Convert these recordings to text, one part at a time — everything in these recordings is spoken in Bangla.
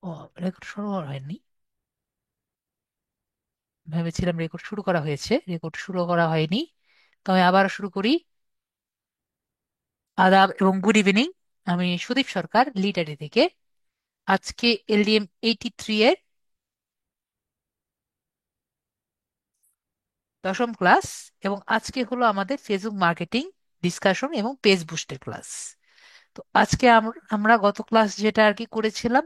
ও, রেকর্ড শুরু করা হয়নি। ভেবেছিলাম রেকর্ড শুরু করা হয়েছে, রেকর্ড শুরু করা হয়নি। তো আমি আবার শুরু করি। আদাব এবং গুড ইভিনিং। আমি সুদীপ সরকার, লিটারি থেকে। আজকে LDM 83 এর 10ম ক্লাস, এবং আজকে হলো আমাদের ফেসবুক মার্কেটিং ডিসকাশন এবং পেজ বুস্টের ক্লাস। তো আজকে আমরা গত ক্লাস যেটা আর কি করেছিলাম,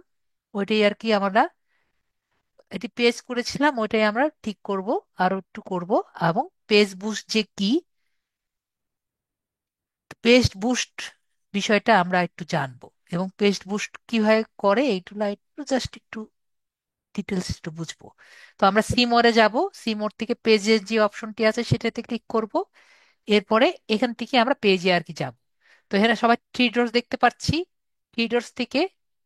ওইটাই আর কি আমরা এটি পেজ করেছিলাম, ওইটাই আমরা ঠিক করব, আরো একটু করব। এবং পেজ বুস্ট যে কি, পেস্ট বুস্ট বিষয়টা আমরা একটু জানবো, এবং পেস্ট বুস্ট কিভাবে করে এইগুলা একটু জাস্ট একটু ডিটেলস একটু বুঝবো। তো আমরা সিমোরে যাব। সিমোর থেকে পেজের যে অপশনটি আছে সেটাতে ক্লিক করব। এরপরে এখান থেকে আমরা পেজে আর কি যাব। তো এখানে সবাই থ্রি ডটস দেখতে পাচ্ছি। থ্রি ডটস থেকে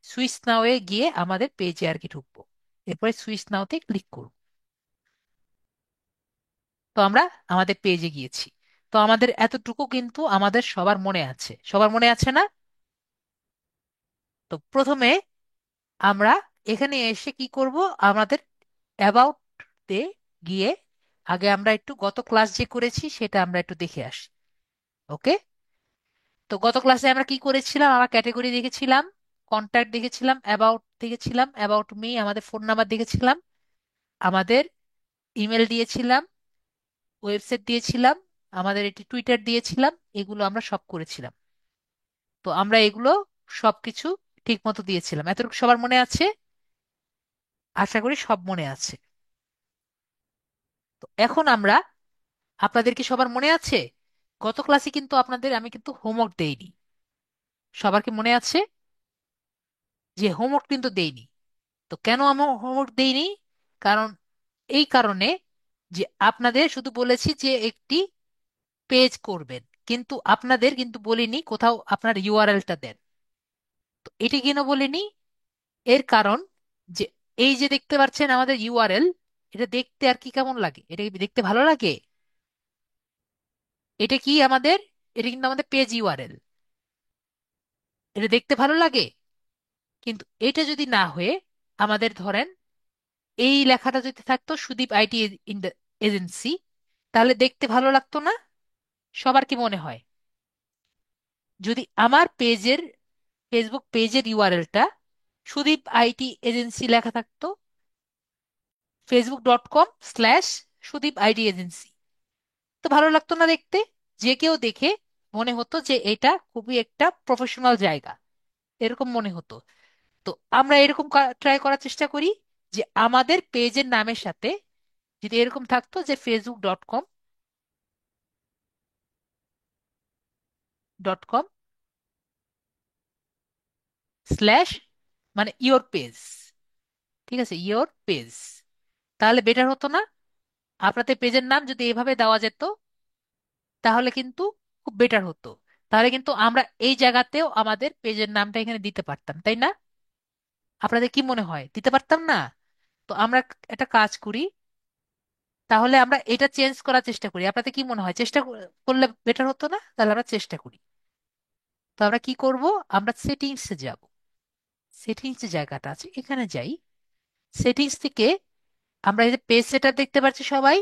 সুইচ নাও এ গিয়ে আমাদের পেজে আর কি ঢুকবো। এরপরে সুইচ নাওতে ক্লিক করব। তো আমরা আমাদের পেজে গিয়েছি। তো আমাদের এতটুকু কিন্তু আমাদের সবার মনে আছে, সবার মনে আছে না? তো প্রথমে আমরা এখানে এসে কি করব, আমাদের অ্যাবাউট তে গিয়ে আগে আমরা একটু গত ক্লাস যে করেছি সেটা আমরা একটু দেখে আসি। ওকে। তো গত ক্লাসে আমরা কি করেছিলাম, আমরা ক্যাটাগরি দেখেছিলাম, কন্ট্যাক্ট দেখেছিলাম, অ্যাবাউট দেখেছিলাম, অ্যাবাউট মি, আমাদের ফোন নাম্বার দেখেছিলাম, আমাদের ইমেল দিয়েছিলাম, ওয়েবসাইট দিয়েছিলাম, আমাদের একটি টুইটার দিয়েছিলাম। এগুলো আমরা সব করেছিলাম। তো আমরা এগুলো সবকিছু ঠিক মতো দিয়েছিলাম। এতটুকু সবার মনে আছে? আশা করি সব মনে আছে। তো এখন আমরা, আপনাদের কি সবার মনে আছে? গত ক্লাসে কিন্তু আপনাদের আমি কিন্তু হোমওয়ার্ক দেইনি। সবার কি মনে আছে যে হোমওয়ার্ক কিন্তু দেইনি? তো কেন আমি হোমওয়ার্ক দেইনি? কারণ এই কারণে যে আপনাদের শুধু বলেছি যে একটি পেজ করবেন, কিন্তু আপনাদের কিন্তু বলিনি কোথাও আপনার ইউআরএলটা দেন। তো এটি কেন বলিনি? এর কারণ যে এই যে দেখতে পাচ্ছেন আমাদের ইউআরএল, এটা দেখতে আর কি কেমন লাগে? এটা কি দেখতে ভালো লাগে? এটা কি আমাদের, এটা কিন্তু আমাদের পেজ ইউআরএল। এটা দেখতে ভালো লাগে? কিন্তু এটা যদি না হয়ে আমাদের ধরেন এই লেখাটা যদি থাকতো সুদীপ আইটি এজেন্সি, তাহলে দেখতে ভালো লাগতো না? সবার কি মনে হয়? যদি আমার পেজের, ফেসবুক পেজের ইউআরএলটা সুদীপ আইটি এজেন্সি লেখা থাকতো, facebook.com/সুদীপ আইটি এজেন্সি, তো ভালো লাগতো না দেখতে? যে কেউ দেখে মনে হতো যে এটা খুবই একটা প্রফেশনাল জায়গা, এরকম মনে হতো। তো আমরা এরকম ট্রাই করার চেষ্টা করি যে আমাদের পেজের নামের সাথে যদি এরকম থাকতো যে facebook.com/, মানে ইওর পেজ, ঠিক আছে, ইওর পেজ, তাহলে বেটার হতো না? আপনাদের পেজের নাম যদি এভাবে দেওয়া যেত তাহলে কিন্তু খুব বেটার হতো। তাহলে কিন্তু আমরা এই জায়গাতেও আমাদের পেজের নামটা এখানে দিতে পারতাম, তাই না? আপনাদের কি মনে হয় দিতে পারতাম না? তো আমরা একটা কাজ করি, তাহলে আমরা এটা চেঞ্জ করার চেষ্টা করি। আপনাদের কি মনে হয় চেষ্টা করলে বেটার হতো না? তাহলে আমরা চেষ্টা করি। তো আমরা কি করব, আমরা সেটিংসে যাব। সেটিংস যে জায়গাটা আছে এখানে যাই। সেটিংস থেকে আমরা এই যে পেজ সেটআপ দেখতে পাচ্ছি সবাই,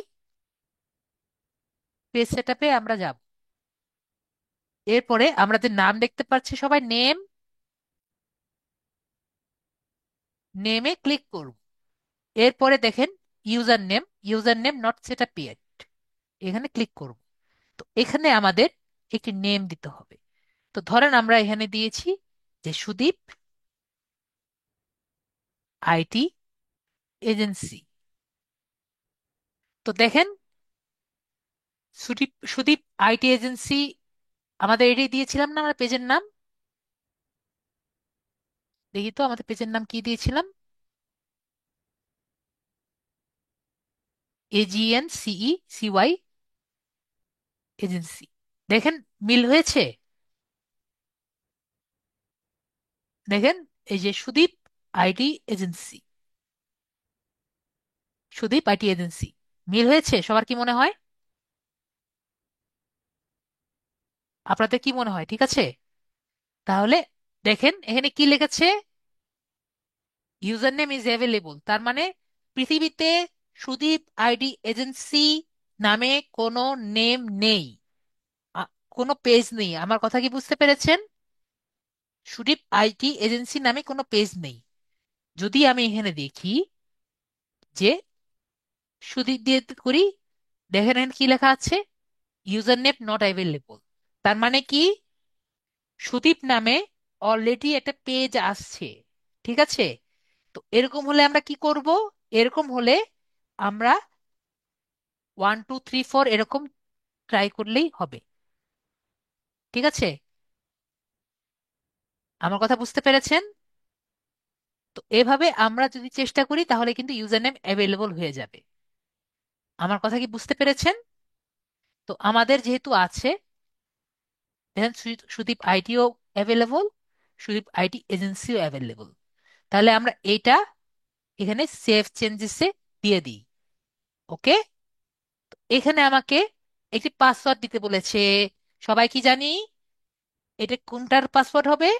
পেজ সেটআপে আমরা যাব। এরপরে আমরা যে নাম দেখতে পাচ্ছি সবাই, নেম, নেমে ক্লিক করব। এরপরে দেখেন user name, user name not set up yet, এখানে ক্লিক করব। তো এখানে আমাদের একটি নেম দিতে হবে। তো ধরেন আমরা এখানে দিয়েছি যে সুদীপ আইটি এজেন্সি। তো দেখেন সুদীপ সুদীপ আইটি এজেন্সি আমাদের এটাই দিয়েছিলাম না আমরা পেজের নাম? দেখি তো আমাদের পেজের নাম কি দিয়েছিলাম। AGNCECY agency. দেখেন মিল হয়েছে? দেখেন এই যে Sudip IT agency, Sudip IT agency, মিল হয়েছে? সবার কি মনে হয়? আপনাদের কি মনে হয় ঠিক আছে? তাহলে দেখেন এখানে কি লিখেছে, ইউজার নেম ইজ অ্যাভেলেবল, তার মানে পৃথিবীতে সুদীপ আইডি এজেন্সি নামে কোনো নেম নেই, কোনো পেজ নেই। আমার কথা কি বুঝতে পেরেছেন? সুদীপ আইটি এজেন্সি নামে কোনো পেজ নেই। যদি আমি এখানে দেখি যে সুদীপ দিয়ে করি, দেখেন এখানে কি লেখা আছে, ইউজার নেম নট অ্যাভেলেবল। তার মানে কি, সুদীপ নামে অলরেডি একটা পেজ আসছে। ঠিক আছে? তো এরকম হলে আমরা কি করব? এরকম হলে আমরা 1 2 3 4 এরকম ট্রাই করলেই হবে। ঠিক আছে? আমার কথা বুঝতে পেরেছেন? তো এভাবে আমরা যদি চেষ্টা করি তাহলে কিন্তু ইউজার নেম অ্যাভেলেবল হয়ে যাবে। আমার কথা কি বুঝতে পেরেছেন? তো আমাদের যেহেতু আছে, দেখেন সুদীপ আইটিও অ্যাভেলেবল, সুদীপ আইটি এজেন্সিও অ্যাভেলেবল। তাহলে আমরা এইটা এখানে সেভ চেঞ্জেসে দিয়ে দিই। ওকে? এখানে আমাকে একটি পাসওয়ার্ড দিতে বলেছে। সবাই কি জানি এটা কোনটার পাসওয়ার্ড হবে?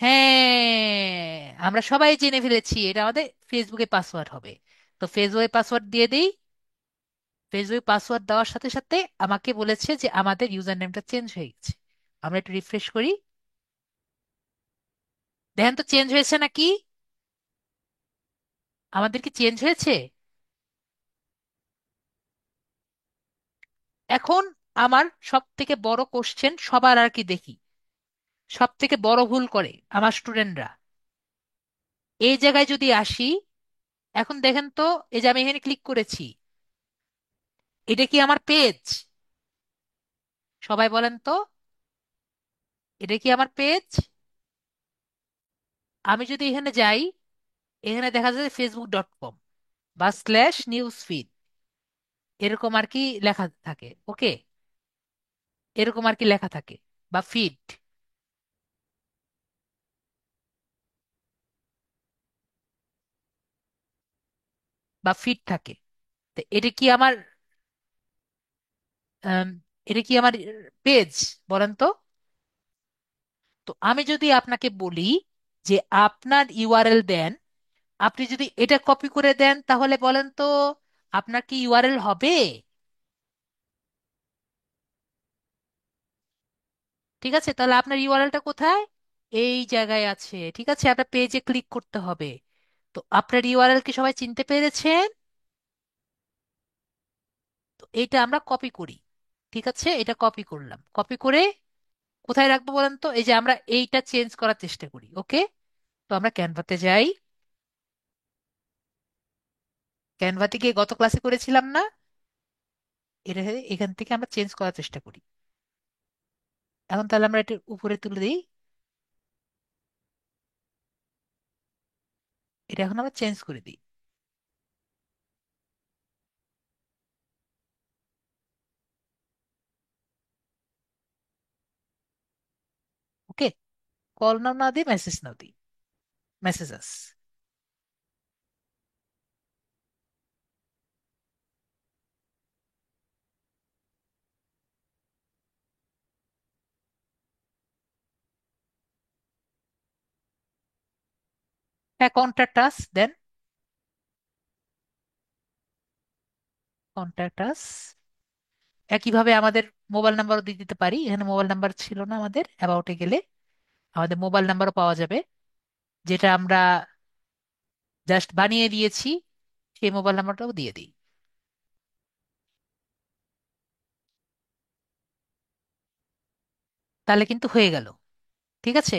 হ্যাঁ, আমরা সবাই জেনে ফেলেছি এটা আমাদের ফেসবুকে পাসওয়ার্ড হবে। তো ফেসবুকে পাসওয়ার্ড দিয়ে দিই। ফেসবুক পাসওয়ার্ড দেওয়ার সাথে সাথে আমাকে বলেছে যে আমাদের ইউজার নেমটা চেঞ্জ হয়ে গেছে। আমরা একটু রিফ্রেশ করি, দেখেন তো চেঞ্জ হয়েছে নাকি। আমাদের কি চেঞ্জ হয়েছে? এখন আমার সব থেকে বড় কোশ্চেন, সবার আর কি দেখি সব থেকে বড় ভুল করে আমার স্টুডেন্টরা, এই জায়গায় যদি আসি, এখন দেখেন তো, এই যে আমি এখানে ক্লিক করেছি, এটা কি আমার পেজ? সবাই বলেন তো, এটা কি আমার পেজ? আমি যদি এখানে যাই, এখানে দেখা যায় facebook.com বা /নিউজ ফিড, এরকম আর কি লেখা থাকে। ওকে? এরকম আর কি লেখা থাকে, বা ফিড, বা ফিড থাকে। তো এটা কি আমার আম, এটা কি আমার পেজ? বলেন তো। তো আমি যদি আপনাকে বলি যে আপনার ইউআরএল দেন, আপনি যদি এটা কপি করে দেন, তাহলে বলেন তো আপনার কি ইউআরএল হবে? ঠিক আছে, তাহলে আপনার ইউআরএলটা কোথায়? এই জায়গায় আছে। ঠিক আছে, আপনার পেজে ক্লিক করতে হবে। তো আপনার ইউআরএল কি সবাই চিনতে পেরেছেন? তো এইটা আমরা কপি করি। ঠিক আছে, এটা কপি করলাম, কপি করে কোথায় রাখবো বলেন তো? এই যে আমরা এইটা চেঞ্জ করার চেষ্টা করি। ওকে? তো আমরা ক্যানভাতে যাই। ক্যানভাতে গিয়ে গত ক্লাসে করেছিলাম না, এটা এখান থেকে আমরা চেঞ্জ করার চেষ্টা করি। এখন তাহলে আমরা এটা উপরে তুলে দিই। এটা এখন আমরা চেঞ্জ করে দিই। ওকে? কল নাও না দিই, মেসেজ নাও দিই, মেসেজাস। হ্যাঁ, কন্ট্যাক্ট আস দেন, কন্ট্যাক্ট আস। একইভাবে আমাদের মোবাইল নাম্বারও দিয়ে দিতে পারি। এখানে মোবাইল নাম্বার ছিল না, আমাদের অ্যাবাউটে গেলে আমাদের মোবাইল নাম্বারও পাওয়া যাবে, যেটা আমরা জাস্ট বানিয়ে দিয়েছি। সেই মোবাইল নাম্বারটাও দিয়ে দিই। তাহলে কিন্তু হয়ে গেল। ঠিক আছে?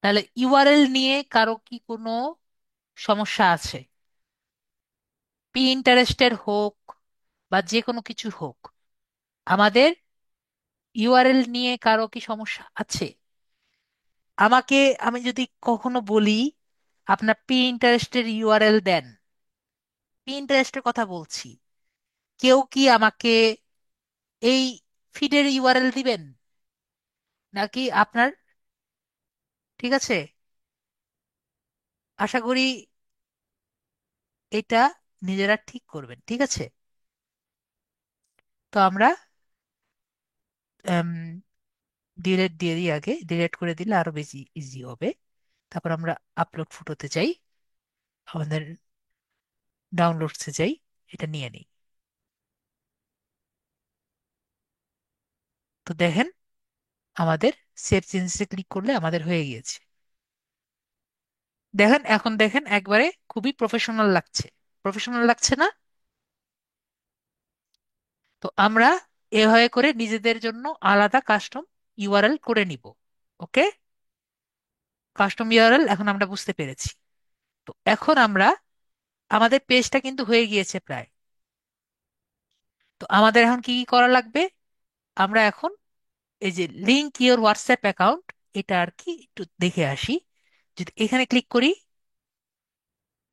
তাহলে ইউআরএল নিয়ে কারো কি কোনো সমস্যা আছে? ইন্টারেস্টের হোক বা যে কোনো কিছু হোক, আমাদের ইউআরএল নিয়ে কারো কি সমস্যা আছে? আমাকে, আমি যদি কখনো বলি আপনার ইন্টারেস্টের ইউআরএল দেন, ইন্টারেস্টের কথা বলছি, কেউ কি আমাকে এই ফিডের ইউআরএল দিবেন নাকি আপনার? ঠিক আছে, আশা করি এটা নিজেরা ঠিক করবেন। ঠিক আছে? তো আমরা ডিলেট দিয়ে দিই, আগে ডিলেট করে দিলে আরো বেশি ইজি হবে। তারপর আমরা আপলোড ফটোতে যাই, আমাদের ডাউনলোডসে যাই, এটা নিয়ে নিই। তো দেখেন আমাদের সেভ চেঞ্জে ক্লিক করলে আমাদের হয়ে গিয়েছে। দেখেন, এখন দেখেন একবারে খুবই প্রফেশনাল লাগছে, প্রফেশনাল লাগছে না? তো আমরা এভাবে করে নিজেদের জন্য আলাদা কাস্টম ইউআরএল করে নিব। ওকে, কাস্টম ইউআরএল এখন আমরা বুঝতে পেরেছি। তো এখন আমরা, আমাদের পেজটা কিন্তু হয়ে গিয়েছে প্রায়। তো আমাদের এখন কি কি করা লাগবে? আমরা এখন এই যে লিঙ্ক ইওর হোয়াটসঅ্যাপ অ্যাকাউন্ট, এটা আর কি একটু দেখে আসি। যদি এখানে ক্লিক করি,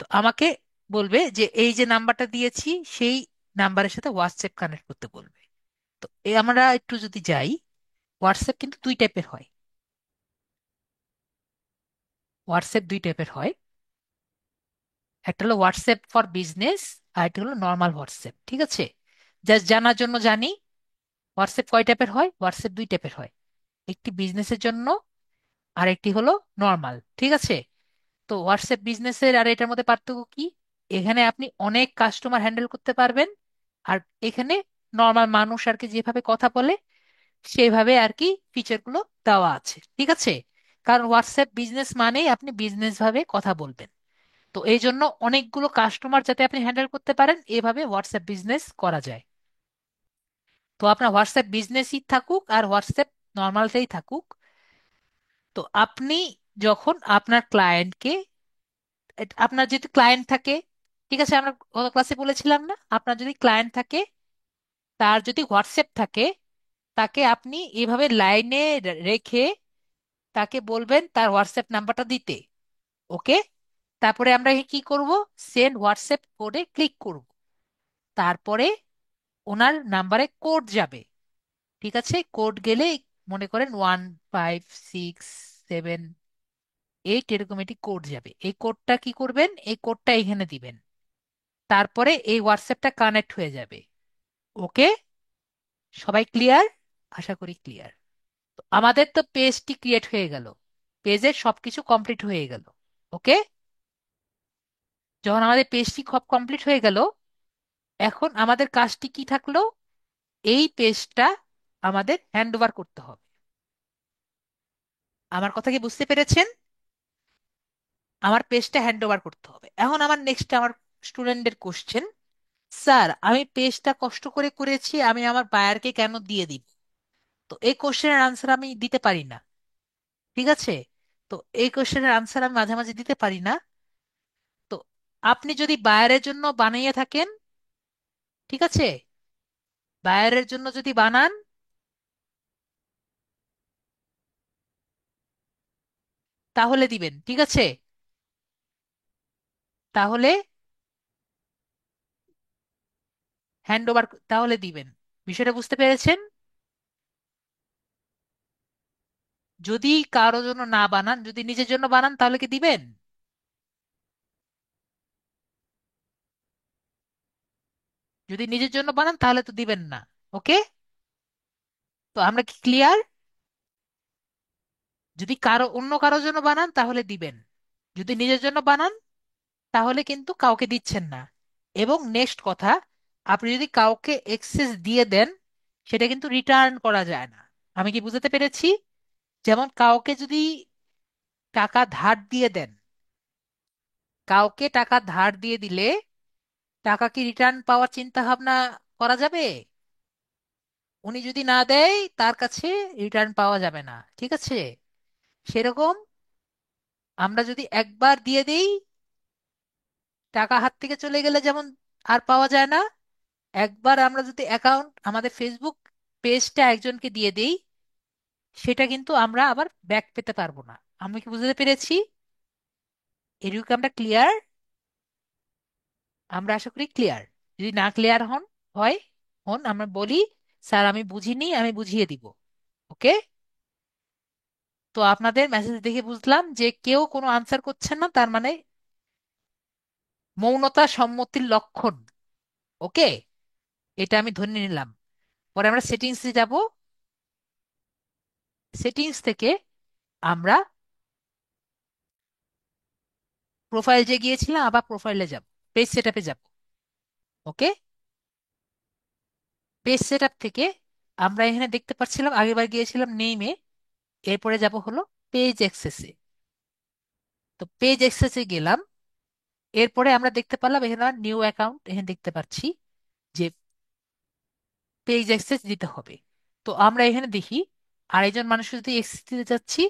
তো আমাকে বলবে যে এই যে নাম্বারটা দিয়েছি সেই নাম্বারের সাথে হোয়াটসঅ্যাপ কানেক্ট করতে বলবে। তো আমরা একটু যদি যাই, হোয়াটসঅ্যাপ কিন্তু দুই টাইপের হয়। হোয়াটসঅ্যাপ দুই টাইপের হয়, একটা হলো হোয়াটসঅ্যাপ ফর বিজনেস, আর একটা হলো নর্মাল হোয়াটসঅ্যাপ। ঠিক আছে, জাস্ট জানার জন্য জানি, হোয়াটসঅ্যাপ কয় টাইপের হয়? হোয়াটসঅ্যাপ দুই টাইপের হয়, একটি বিজনেসের জন্য আর একটি হলো নর্মাল। ঠিক আছে, তো হোয়াটসঅ্যাপ বিজনেসের আর এটার মধ্যে পার্থক্য কি? এখানে আপনি অনেক কাস্টমার হ্যান্ডেল করতে পারবেন, আর এখানে নর্মাল মানুষ আর কি যেভাবে কথা বলে সেইভাবে আর কি ফিচারগুলো দেওয়া আছে। ঠিক আছে, কারণ হোয়াটসঅ্যাপ বিজনেস মানেই আপনি বিজনেস ভাবে কথা বলবেন। তো এই জন্য অনেকগুলো কাস্টমার যাতে আপনি হ্যান্ডেল করতে পারেন, এভাবে হোয়াটসঅ্যাপ বিজনেস করা যায়। তো আপনার হোয়াটসঅ্যাপ বিজনেসই থাকুক আর হোয়াটসঅ্যাপ নর্মালটাই থাকুক, তো আপনি যখন আপনার ক্লায়েন্টকে, আপনার যদি ক্লায়েন্ট থাকে, ঠিক আছে, আমরা গত ক্লাসে বলেছিলাম না, আপনার যদি ক্লায়েন্ট থাকে, তার যদি হোয়াটসঅ্যাপ থাকে, তাকে আপনি এভাবে লাইনে রেখে তাকে বলবেন তার হোয়াটসঅ্যাপ নাম্বারটা দিতে। ওকে, তারপরে আমরা কি করব? সেন্ড হোয়াটসঅ্যাপ কোডে ক্লিক করব, তারপরে ওনার নাম্বারে কোড যাবে। ঠিক আছে, কোড গেলে মনে করেন 15678 এরকম একটি কোড যাবে। এই কোডটা কি করবেন? এই কোডটা এখানে দিবেন, তারপরে এই হোয়াটসঅ্যাপটা কানেক্ট হয়ে যাবে। ওকে, সবাই ক্লিয়ার? আশা করি ক্লিয়ার। আমাদের তো পেজটি ক্রিয়েট হয়ে গেল, পেজের সবকিছু কমপ্লিট হয়ে গেল। ওকে, যখন আমাদের পেজটি সব কমপ্লিট হয়ে গেল, এখন আমাদের কাজটি কি থাকলো? এই পেজটা আমাদের হ্যান্ড ওভার করতে হবে। আমার কথা কি বুঝতে পেরেছেন? আমার পেজটা হ্যান্ড ওভার করতে হবে। এখন আমার নেক্সট, আমার স্টুডেন্টদের কোশ্চেন, স্যার আমি পেজটা কষ্ট করে করেছি, আমি আমার বায়ারকে কেন দিয়ে দিব? তো এই কোশ্চেনের আনসার আমি দিতে পারি না। ঠিক আছে, তো এই কোশ্চেনের আনসার আমি মাঝে মাঝে দিতে পারি না। তো আপনি যদি বায়ারের জন্য বানিয়ে থাকেন, ঠিক আছে, বায়ারের জন্য যদি বানান, তাহলে দিবেন। ঠিক আছে, তাহলে হ্যান্ড ওভার তাহলে দিবেন। বিষয়টা বুঝতে পেরেছেন? যদি কারোর জন্য না বানান, যদি নিজের জন্য বানান, তাহলে কি দিবেন? যদি নিজের জন্য বানান তাহলে তো দিবেন না। ওকে, তো আমরা কি ক্লিয়ার? যদি অন্য কারোর জন্য বানান তাহলে দিবেন, যদি নিজের জন্য বানান তাহলে কিন্তু কাউকে দিচ্ছেন না। এবং নেক্সট কথা, আপনি যদি কাউকে এক্সেস দিয়ে দেন, সেটা কিন্তু রিটার্ন করা যায় না। আমি কি বুঝাতে পেরেছি? যেমন কাউকে যদি টাকা ধার দিয়ে দেন, কাউকে টাকা ধার দিয়ে দিলে টাকা কি রিটার্ন পাওয়ার চিন্তা ভাবনা করা যাবে? উনি যদি না দেয়, তার কাছে রিটার্ন পাওয়া যাবে না। ঠিক আছে, সেরকম আমরা যদি একবার দিয়ে দেই, টাকা হাত থেকে চলে গেলে যেমন আর পাওয়া যায় না, একবার আমরা যদি অ্যাকাউন্ট, আমাদের ফেসবুক পেজটা একজনকে দিয়ে দেই, সেটা কিন্তু আমরা আবার ব্যাক পেতে পারবো না। আমি কি বুঝতে পেরেছি? এটুকু আমরা ক্লিয়ার? আমরা আশা করি ক্লিয়ার। যদি না ক্লিয়ার হয়, আমরা বলি, স্যার আমি বুঝিনি, আমি বুঝিয়ে দিব। ওকে, তো আপনাদের মেসেজ দেখে বুঝলাম যে কেউ কোনো আনসার করছেন না, তার মানে মৌনতা সম্মতির লক্ষণ। ওকে, এটা আমি ধরে নিলাম। পরে আমরা সেটিংসে যাব, সেটিংস থেকে আমরা প্রোফাইল যে গিয়েছিলাম আবার প্রোফাইলে যাব, পেজ সেটআপে যাব। ওকে, পেজ সেটআপ থেকে আমরা এখানে দেখতে পাচ্ছিলাম আগেরবার গিয়েছিলাম নেইমে, এরপরে যাব হলো পেজ অ্যাক্সেসে। তো পেজ অ্যাক্সেসে গেলাম, এরপরে আমরা দেখতে পারলাম এখানে নিউ অ্যাকাউন্ট, এখানে দেখতে পাচ্ছি যে পেজ অ্যাক্সেস দিতে হবে। তো আমরা এখানে দেখি আরেকজন মানুষ যদি অ্যাক্সেস দিতে যাচ্ছি,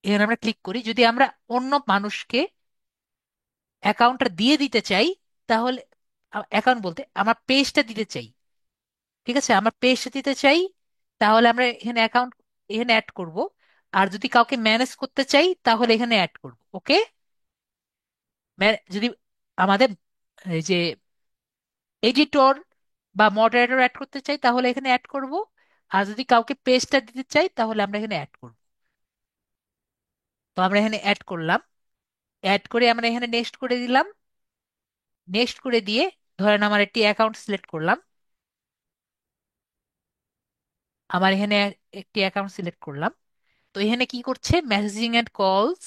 এখানে আমরা ক্লিক করি। যদি আমরা অন্য মানুষকে অ্যাকাউন্টটা দিয়ে দিতে চাই, তাহলে অ্যাকাউন্ট বলতে আমার পেজটা দিতে চাই, ঠিক আছে, আমার পেজটা দিতে চাই, তাহলে আমরা এখানে অ্যাকাউন্ট এখানে অ্যাড করব। আর যদি কাউকে ম্যানেজ করতে চাই তাহলে এখানে অ্যাড করব। ওকে, যদি আমাদের এই যে এডিটর বা মডারেটর অ্যাড করতে চাই তাহলে এখানে অ্যাড করব। আর যদি কাউকে পেজটা দিতে চাই তাহলে আমরা এখানে অ্যাড করব। তো আমরা এখানে অ্যাড করলাম, অ্যাড করে আমরা এখানে নেক্সট করে দিলাম। নেক্সট করে দিয়ে ধরেন আমার একটি অ্যাকাউন্ট সিলেক্ট করলাম, আমার এখানে একটি অ্যাকাউন্ট সিলেক্ট করলাম। তো এখানে কি করছে, মেসেজিং এন্ড কলস,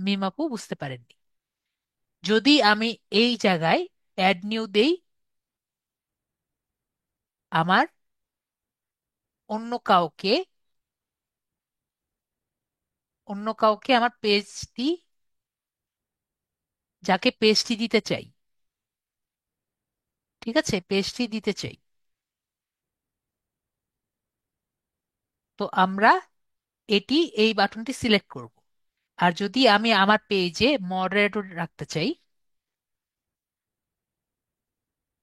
মিমাপু বুঝতে পারেননি। যদি আমি এই জায়গায় অ্যাড নিউ দেই, আমার অন্য কাউকে আমার পেজটি, যাকে পেজটি দিতে চাই, ঠিক আছে, পেজটি দিতে চাই, তো আমরা এই বাটনটি সিলেক্ট করব। আর যদি আমি আমার পেজে মডারেটর রাখতে চাই,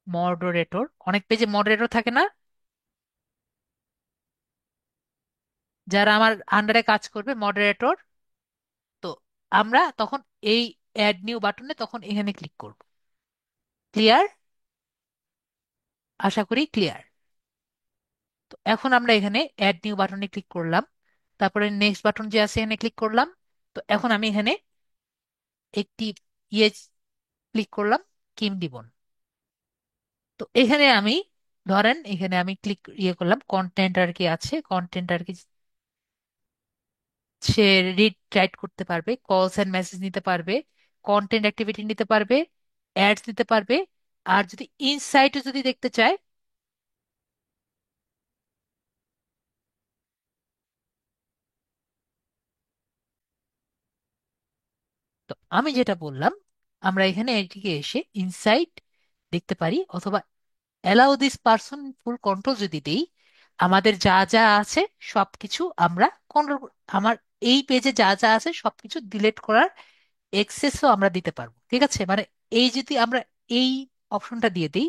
মডারেটর, অনেক পেজে মডারেটর থাকে না, যারা আমার আন্ডারে কাজ করবে, মডারেটর। তো আমরা তখন এই অ্যাড নিউ বাটনে তখন এখানে ক্লিক করব। ক্লিয়ার? আশা করি ক্লিয়ার। তো এখন আমরা এখানে অ্যাড নিউ বাটনে ক্লিক করলাম, তারপরে নেক্সট বাটন যে আছে এখানে ক্লিক করলাম। তো এখন আমি এখানে একটি ইয়ে ক্লিক করলাম, কিম দিবন। তো এখানে আমি ধরেন এখানে আমি ক্লিক করলাম, কন্টেন্ট আর কি আছে, কন্টেন্ট আর কি, সে রিড রাইট করতে পারবে, কলস এন্ড মেসেজ নিতে পারবে, কন্টেন্ট অ্যাক্টিভিটি নিতে পারবে, অ্যাডস নিতে পারবে। আর যদি ইনসাইটও যদি দেখতে চায়, তো আমি যেটা বললাম, আমরা এখানে এটিকে এসে ইনসাইট দেখতে পারি, অথবা allow this person full control যদি দেই, আমাদের যা যা আছে সবকিছু আমরা কন্ট্রোল, আমার এই পেজে যা যা আছে সবকিছু ডিলিট করার এক্সেসও আমরা দিতে পারবো। ঠিক আছে, মানে এই যদি আমরা এই অপশনটা দিয়ে দিই,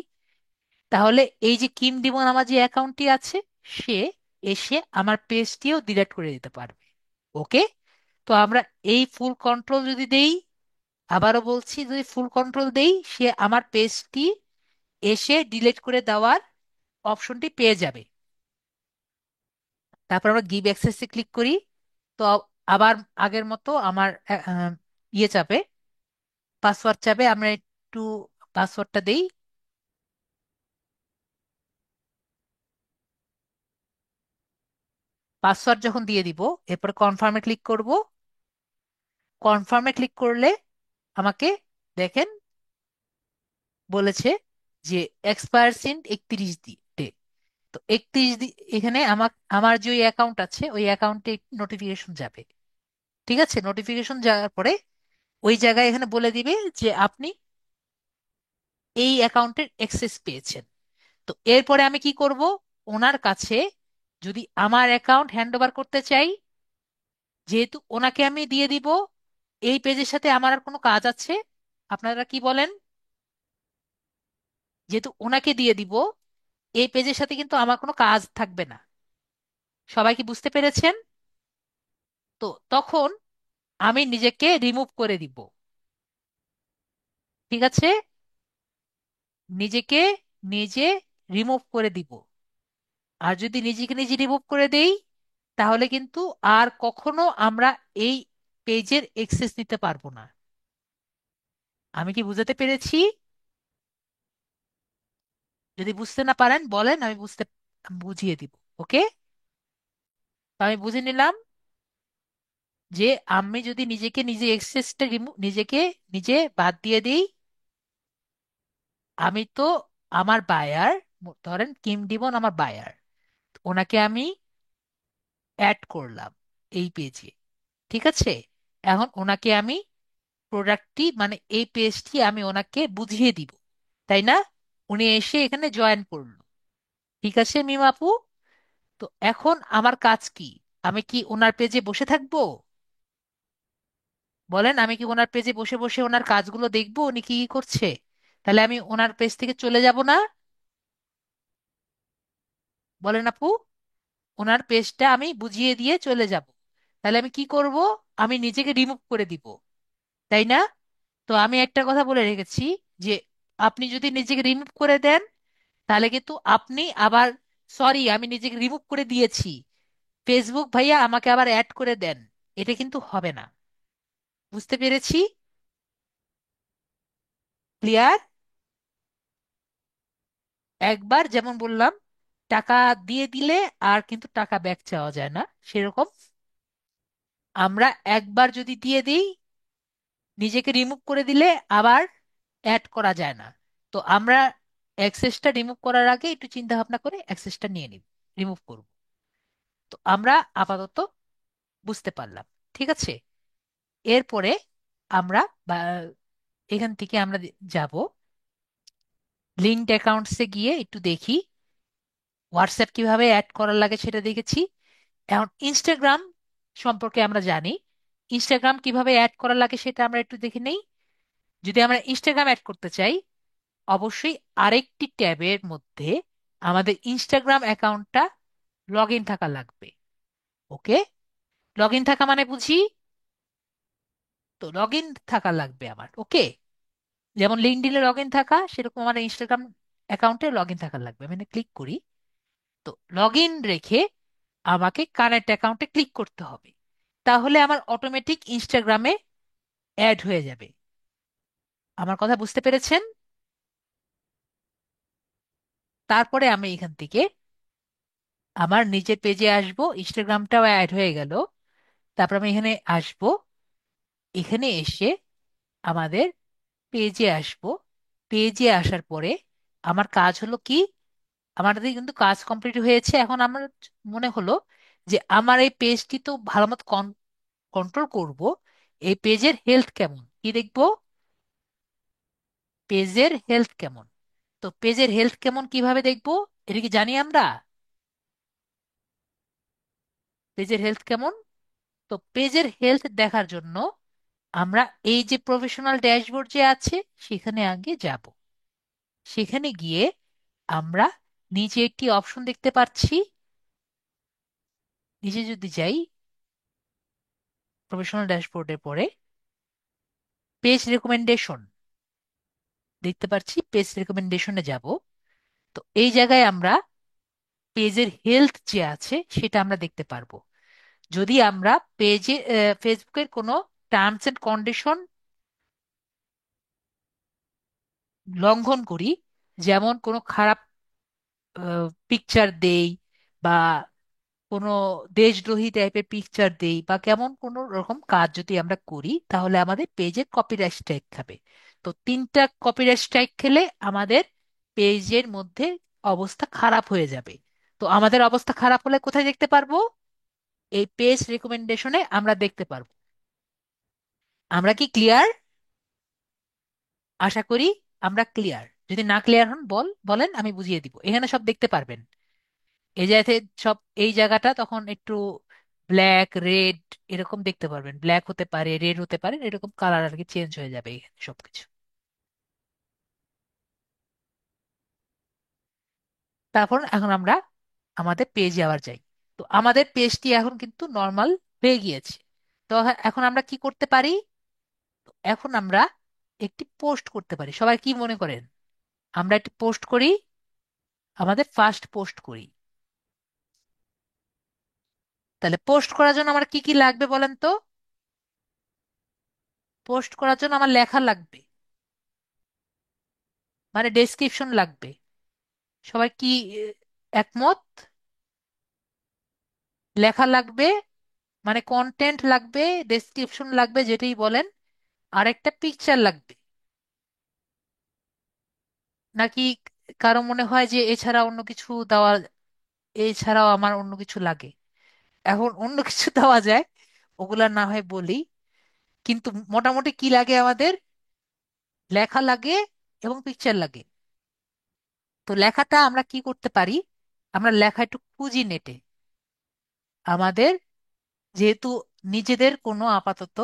তাহলে এই যে কিম ডিমন আমার যে অ্যাকাউন্টটি আছে, সে এসে আমার পেজটিও ডিলিট করে দিতে পারবে। ওকে, তো আমরা এই ফুল কন্ট্রোল যদি দেই, আবারও বলছি, যদি ফুল কন্ট্রোল দেই, সে আমার পেজটি এসে ডিলিট করে দেওয়ার অপশনটি পেয়ে যাবে। তারপর আমরা গিভ অ্যাক্সেসে ক্লিক করি। তো আবার আগের মতো আমার ইয়ে চাপে, পাসওয়ার্ড চাপে, আমরা একটু পাসওয়ার্ডটা দেই। পাসওয়ার্ড যখন দিয়ে দিব, এরপর কনফার্মে ক্লিক করব। কনফার্মে ক্লিক করলে আমাকে দেখেন বলেছে যে এক্সপায়ার সিন 31 ডে। তো 31 এখানে আমার যে অ্যাকাউন্ট আছে ওই অ্যাকাউন্টে নোটিফিকেশন যাবে। ঠিক আছে, নোটিফিকেশন যাওয়ার পরে ওই জায়গায় এখানে বলে দিবে যে আপনি এই অ্যাকাউন্টের অ্যাক্সেস পেয়েছেন। তো এরপরে আমি কি করব, ওনার কাছে যদি আমার অ্যাকাউন্ট হ্যান্ড ওভার করতে চাই, যেহেতু ওনাকে আমি দিয়ে দিব, এই পেজের সাথে আমার আর কোনো কাজ আছে, আপনারা কি বলেন, যেহেতু ওনাকে দিয়ে দিব, এই পেজের সাথে কিন্তু আমার কোনো কাজ থাকবে না। সবাই কি বুঝতে পেরেছেন? তো তখন আমি নিজেকে রিমুভ করে দিব। ঠিক আছে, নিজেকে নিজে রিমুভ করে দিব। আর যদি নিজেকে নিজে রিমুভ করে দেই, তাহলে কিন্তু আর কখনো আমরা এই পেজের অ্যাক্সেস নিতে পারবো না। আমি কি বুঝাতে পেরেছি? যদি বুঝতে না পারেন বলেন, আমি বুঝিয়ে দিব। ওকে, আমি বুঝে নিলাম যে আমি যদি নিজেকে নিজে এক্সেসটা নিজেকে নিজে বাদ দিয়ে দিই, আমি তো আমার বায়ার, ধরেন কিম ডিমন আমার বায়ার, ওনাকে আমি অ্যাড করলাম এই পেজে। ঠিক আছে, এখন ওনাকে আমি প্রোডাক্টটি মানে এই পেজটি আমি ওনাকে বুঝিয়ে দিব, তাই না? উনি এসে এখানে জয়েন করলো। ঠিক আছে মিম আপু, তো এখন আমার কাজ কি? আমি কি ওনার পেজে বসে থাকবো? বলেন, আমি কি ওনার পেজে বসে বসে ওনার কাজগুলো দেখবো উনি কি কি করছে? তাহলে আমি ওনার পেজ থেকে চলে যাব না? বলেন আপু, ওনার পেজটা আমি বুঝিয়ে দিয়ে চলে যাব, তাহলে আমি কি করব? আমি নিজেকে রিমুভ করে দিব, তাই না? তো আমি একটা কথা বলে রেখেছি যে আপনি যদি নিজেকে রিমুভ করে দেন, তাহলে কিন্তু আপনি আবার, সরি আমি নিজেকে রিমুভ করে দিয়েছি, ফেসবুক ভাইয়া আমাকে আবার অ্যাড করে দেন, এটা কিন্তু হবে না। বুঝতে পেরেছি? ক্লিয়ার? একবার যেমন বললাম, টাকা দিয়ে দিলে আর কিন্তু টাকা ব্যাক চাওয়া যায় না, সেরকম আমরা একবার যদি দিয়ে দিই, নিজেকে রিমুভ করে দিলে আবার অ্যাড করা যায় না। তো আমরা অ্যাক্সেসটা রিমুভ করার আগে একটু চিন্তা ভাবনা করে অ্যাক্সেসটা নিয়ে নিব, রিমুভ করব। তো আমরা আপাতত বুঝতে পারলাম। ঠিক আছে, এরপরে আমরা বা এখান থেকে আমরা যাব লিঙ্কড অ্যাকাউন্টসে গিয়ে একটু দেখি হোয়াটসঅ্যাপ কিভাবে অ্যাড করার লাগে, সেটা দেখেছি। এখন ইনস্টাগ্রাম সম্পর্কে আমরা জানি, ইনস্টাগ্রাম কিভাবে অ্যাড করা লাগে সেটা আমরা একটু দেখে নেই। যদি আমরা ইনস্টাগ্রাম অ্যাড করতে চাই, অবশ্যই আরেকটি ট্যাবের মধ্যে আমাদের ইনস্টাগ্রাম অ্যাকাউন্টটা লগ ইন থাকা লাগবে। ওকে, লগ ইন থাকা মানে বুঝি, তো লগ ইন থাকা লাগবে আমার। ওকে, যেমন লিঙ্কডইনে লগ ইন থাকা, সেরকম আমার ইনস্টাগ্রাম অ্যাকাউন্টে লগ ইন থাকা লাগবে। আমি ক্লিক করি, তো লগ ইন রেখে আমাকে কানেক্ট অ্যাকাউন্টে ক্লিক করতে হবে, তাহলে আমার অটোমেটিক ইনস্টাগ্রামে অ্যাড হয়ে যাবে। আমার কথা বুঝতে পেরেছেন? তারপরে আমি এখান থেকে আমার নিজের পেজে আসব, ইনস্টাগ্রামটাও অ্যাড হয়ে গেল। তারপর আমি এখানে আসব, এখানে এসে আমাদের পেজে আসব। পেজে আসার পরে আমার কাজ হলো কি, আমাদের কিন্তু কাজ কমপ্লিট হয়েছে। এখন আমার মনে হলো যে আমার এই পেজটি তো ভালো মতো কন্ট্রোল করব, এই পেজের হেলথ কেমন কি দেখবো। পেজের হেলথ কেমন, তো পেজের হেলথ কেমন কিভাবে দেখবো? এটা কি জানি আমরা? পেজের হেলথ কেমন, তো পেজের হেলথ দেখার জন্য আমরা এই যে প্রফেশনাল ড্যাশবোর্ড যে আছে সেখানে আগে যাব। সেখানে গিয়ে আমরা নিচে একটি অপশন দেখতে পাচ্ছি, নিচে যদি যাই প্রফেশনাল ড্যাশবোর্ডের পরে পেজ রেকমেন্ডেশন দেখতে পাচ্ছি, পেজ রেকমেন্ডেশনে যাব। তো এই জায়গায় আমরা পেজের হেলথ যে আছে সেটা আমরা দেখতে পারবো। যদি আমরা পেজে ফেসবুকের কোনো টার্মস এন্ড কন্ডিশন লঙ্ঘন করি, যেমন কোনো খারাপ পিকচার দেই, বা কোনো দেশদ্রোহী টাইপের পিকচার দেই, বা কেমন কোনো রকম কাজ যদি আমরা করি, তাহলে আমাদের পেজে কপিরাইট স্ট্রাইক খাবে। তো 3টা কপিরাইট স্ট্রাইক খেলে আমাদের পেজের মধ্যে অবস্থা খারাপ হয়ে যাবে। তো আমাদের অবস্থা খারাপ হলে কোথায় দেখতে পারবো? এই পেজ রেকমেন্ডেশনে আমরা দেখতে পারবো। আমরা কি ক্লিয়ার? আশা করি আমরা ক্লিয়ার। যদি না ক্লিয়ার হন বলেন, আমি বুঝিয়ে দিব। এখানে সব দেখতে পারবেন, এই জায়গাতে সব, এই জায়গাটা তখন একটু ব্ল্যাক রেড এরকম দেখতে পারবেন, ব্ল্যাক হতে পারে, রেড হতে পারে, এরকম কালার আর কি চেঞ্জ হয়ে যাবে এখানে সবকিছু। তারপর এখন আমরা আমাদের পেজে আবার যাই। তো আমাদের পেজটি এখন কিন্তু নর্মাল হয়ে গিয়েছে। তো এখন আমরা কি করতে পারি? তো এখন আমরা একটি পোস্ট করতে পারি। সবাই কি মনে করেন? আমরা একটি পোস্ট করি, আমাদের ফার্স্ট পোস্ট করি। তাহলে পোস্ট করার জন্য আমার কি কি লাগবে বলেন তো? পোস্ট করার জন্য আমার লেখা লাগবে, মানে ডেসক্রিপশন লাগবে। সবাই কি একমত? লেখা লাগবে, মানে কন্টেন্ট লাগবে, ডেসক্রিপশন লাগবে যেটাই বলেন, আর একটা পিকচার লাগবে। নাকি কারো মনে হয় যে এছাড়া অন্য কিছু দেওয়া, এছাড়াও আমার অন্য কিছু লাগে? এখন অন্য কিছু দেওয়া যায়, ওগুলা না হয় বলি। কিন্তু মোটামুটি কি লাগে আমাদের? লেখা লাগে এবং পিকচার লাগে। তো লেখাটা আমরা কি করতে পারি? আমরা লেখা একটু খুঁজি নেটে। আমাদের যেহেতু নিজেদের কোনো আপাতত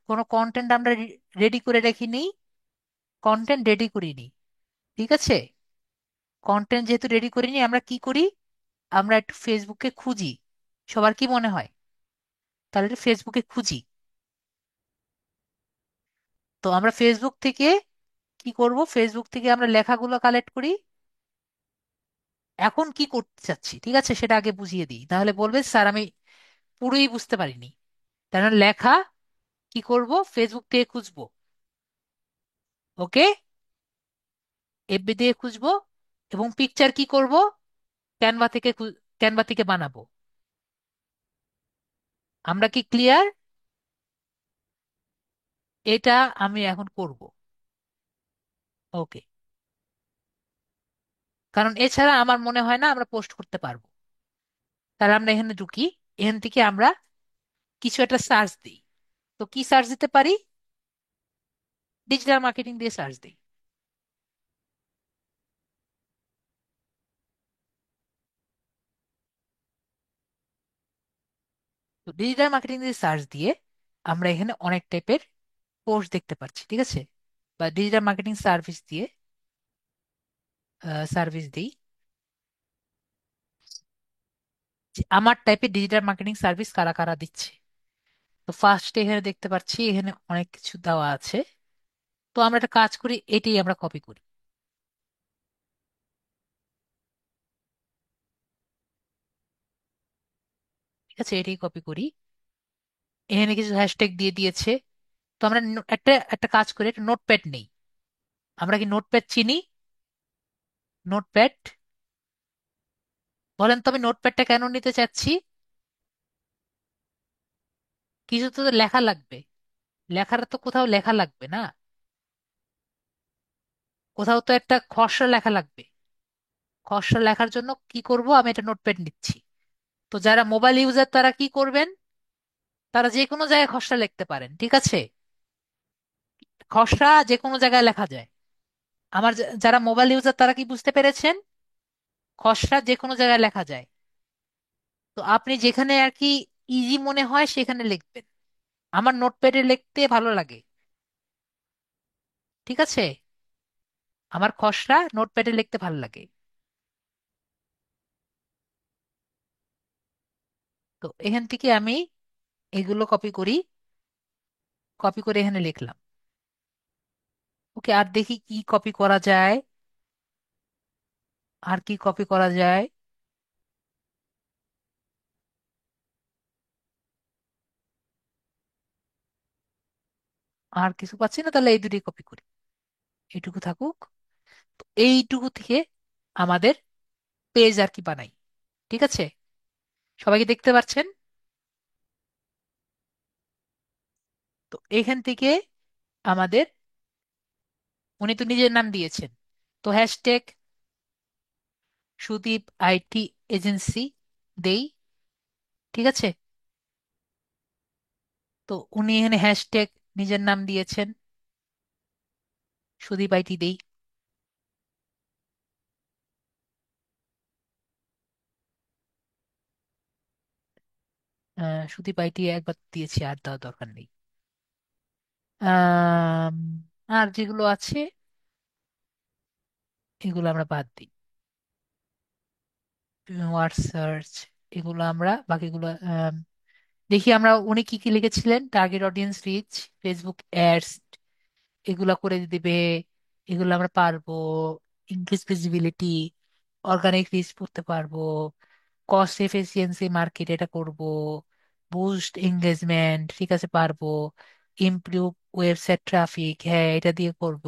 কোনো কন্টেন্ট আমরা রেডি করে রাখিনি, কন্টেন্ট রেডি করিনি, ঠিক আছে? কন্টেন্ট যেহেতু রেডি করিনি, আমরা কি করি? আমরা একটু ফেসবুকে খুঁজি। সবার কি মনে হয়? তাহলে একটু ফেসবুকে খুঁজি। তো আমরা ফেসবুক থেকে কি করব? ফেসবুক থেকে আমরা লেখাগুলো কালেক্ট করি। এখন কি করতে চাচ্ছি, ঠিক আছে, সেটা আগে বুঝিয়ে দিই, তাহলে বলবে স্যার আমি পুরোই বুঝতে পারিনি। তার মানে লেখা কি করব? ফেসবুক থেকে খুঁজবো। ওকে, এফবি দিয়ে খুঁজবো। এবং পিকচার কি করব? ক্যানভা থেকে ক্যানভা থেকে বানাবো। আমরা কি ক্লিয়ার? এটা আমি এখন করব। ওকে, কারণ এছাড়া আমার মনে হয় না আমরা পোস্ট করতে পারবো। তাহলে আমরা এখানে ঢুকি। এখান থেকে আমরা কিছু একটা সার্চ দিই। তো কি সার্চ দিতে পারি? ডিজিটাল মার্কেটিং দিয়ে সার্চ দিই। তো ডিজিটাল মার্কেটিং দিয়ে সার্চ দিয়ে আমরা এখানে অনেক টাইপের পোস্ট দেখতে পাচ্ছি, ঠিক আছে? বা ডিজিটাল মার্কেটিং সার্ভিস দিয়ে সার্ভিস দিই, যে আমার টাইপের ডিজিটাল মার্কেটিং সার্ভিস কারা কারা দিচ্ছে। তো ফার্স্টে এখানে দেখতে পাচ্ছি এখানে অনেক কিছু দেওয়া আছে। তো আমরা একটা কাজ করি, এটাই আমরা কপি করি। ঠিক আছে, এটাই কপি করি। এখানে কিছু হ্যাশট্যাগ দিয়ে দিয়েছে। তো আমরা একটা একটা কাজ করি, একটা নোটপ্যাড নেই। আমরা কি নোটপ্যাড চিনি? নোটপ্যাড, বলেন তো আমি নোটপ্যাডটা কেন নিতে চাচ্ছি? কিছু তো লেখা লাগবে। লেখাটা তো কোথাও লেখা লাগবে না? কোথাও তো একটা খসড়া লেখা লাগবে। খসড়া লেখার জন্য কি করব? আমি একটা নোটপ্যাড নিচ্ছি। তো যারা মোবাইল ইউজার তারা কি করবেন? তারা যে কোনো জায়গায় খসড়া লিখতে পারেন, ঠিক আছে? খসড়া যে কোনো জায়গায় লেখা যায়। আমার যারা মোবাইল ইউজার তারা কি বুঝতে পেরেছেন? খসড়া যে কোনো জায়গায় লেখা যায়। তো আপনি যেখানে আর কি ইজি মনে হয় সেখানে লিখবেন। আমার নোটপ্যাডে লিখতে ভালো লাগে, ঠিক আছে? আমার খসড়া নোটপ্যাডে লিখতে ভালো লাগে। তো এখান থেকে আমি এগুলো কপি করি, কপি করে এখানে লিখলাম। ওকে, আর দেখি কি কপি করা যায়। আর কি কপি করা যায়? আর কিছু পাচ্ছি না, তাহলে এই দুটি কপি করি। এইটুকু থাকুক। তো এইটুকু থেকে আমাদের পেজ আর কি বানাই, ঠিক আছে? সবাইকে দেখতে পাচ্ছেন? তো এখান থেকে আমাদের, উনি তো নিজের নাম দিয়েছেন, তো হ্যাশট্যাগ সুদীপ আইটি এজেন্সি দেই, ঠিক আছে? তো উনি এখানে হ্যাশট্যাগ নিজের নাম দিয়েছেন, সুদীপ আইটি দেই। সুদীপ আইটি একবার দিয়েছি, আর দেওয়ার দরকার নেই। আম, আর যেগুলো আছে এগুলো আমরা বাদ দিই। ওয়ার্ড সার্চ, এগুলো আমরা বাকিগুলো দেখি। আমরা উনি কি কি লিখেছিলেন? Target audience reach, Facebook ads, এগুলা করে দিবে। এগুলো আমরা পারবো। ইনক্রিজ ভিজিবিলিটি, অর্গানিক রিচ করতে পারবো। কস্ট এফিসিয়েন্সি মার্কেট, এটা করব। বুস্ট এঙ্গেজমেন্ট, ঠিক আছে, পারবো। ইমপ্রুভ ওয়েবসাইট ট্রাফিক, হ্যাঁ এটা দিয়ে করব।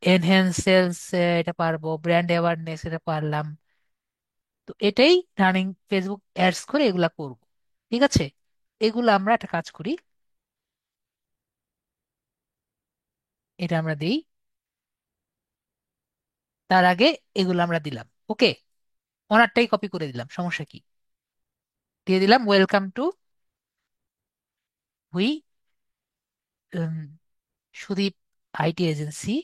এনহ্যান্স সেলস, এটা পারবো। ব্র্যান্ড অ্যাওয়ারনেস, এটা পারলাম। তো এটাই রানিং ফেসবুক অ্যাডস করে এগুলা করব। ঠিক আছে, এগুলো আমরা একটা কাজ করি, এটা আমরা দিই, তার আগে এগুলো আমরা দিলাম। ওকে, ওনারটাই কপি করে দিলাম, সমস্যা কি, দিয়ে দিলাম ওয়েলকাম টু হুই Sudip IT agency,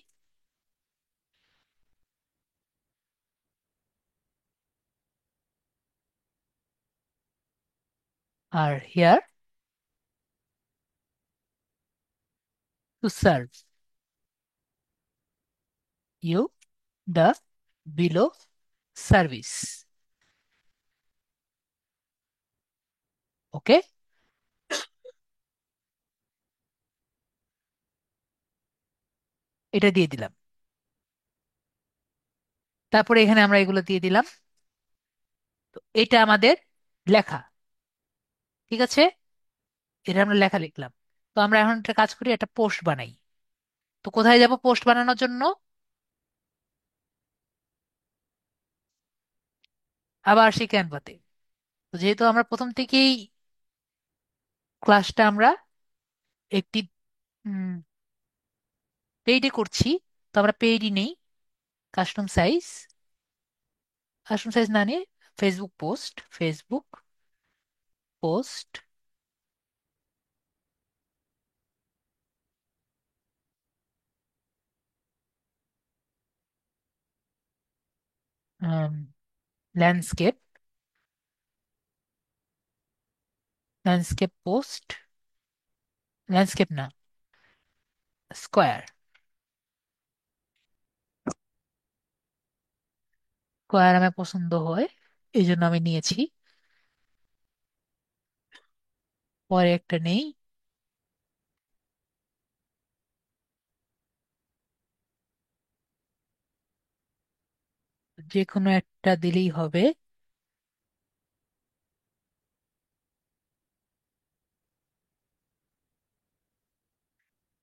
are here to serve you the below service. Okay, এটা দিয়ে দিলাম। তারপরে এখানে আমরা এগুলো দিয়ে দিলাম। তো এটা আমাদের লেখা, ঠিক আছে, এটা আমরা লেখা লিখলাম। তো আমরা এখন একটা কাজ করি, একটা পোস্ট বানাই। তো কোথায় যাব পোস্ট বানানোর জন্য? আবার সেই ক্যানভাতে। তো যেহেতু আমরা প্রথম থেকেই ক্লাসটা আমরা একটি পেইডে করছি, তো আমরা পেইডই নেই, কাস্টম সাইজ, কাস্টম সাইজ না নিয়ে Facebook post, Facebook post landscape, landscape post, landscape না, স্কোয়ার, স্কোয়ার আমার পছন্দ হয়, এই জন্য আমি নিয়েছি। পরে একটা নেই, যে কোনো একটা দিলেই হবে।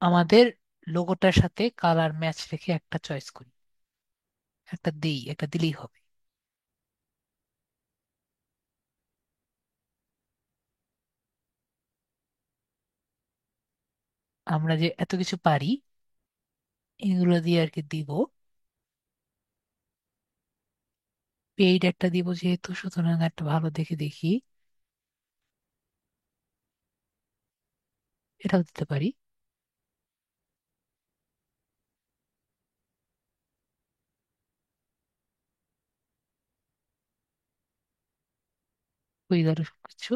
আমাদের লোগোটার সাথে কালার ম্যাচ রেখে একটা চয়েস করি, একটা দিই, একটা দিলেই হবে। আমরা যে এত কিছু পারি, এগুলো দিয়ে আর কি দিব। পেইড একটা দিব যেহেতু, সুতরাং একটা ভালো দেখে দেখি, এটাও দিতে পারি। হয়ে গেল সবকিছু।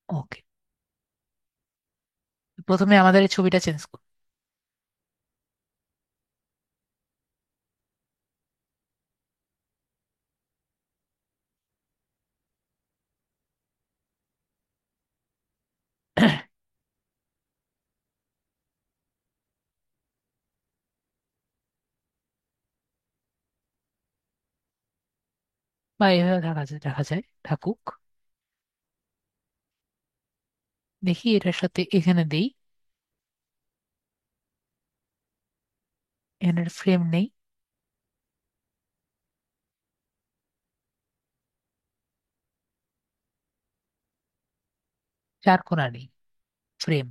ওকে, প্রথমে আমাদের এই ছবিটা চেঞ্জ করি। বা এইভাবে দেখা যায়, দেখা যায়, থাকুক। দেখি এটার সাথে এখানে দেই, এখানে ফ্রেম নেই, চার কোণা নেই, ফ্রেম।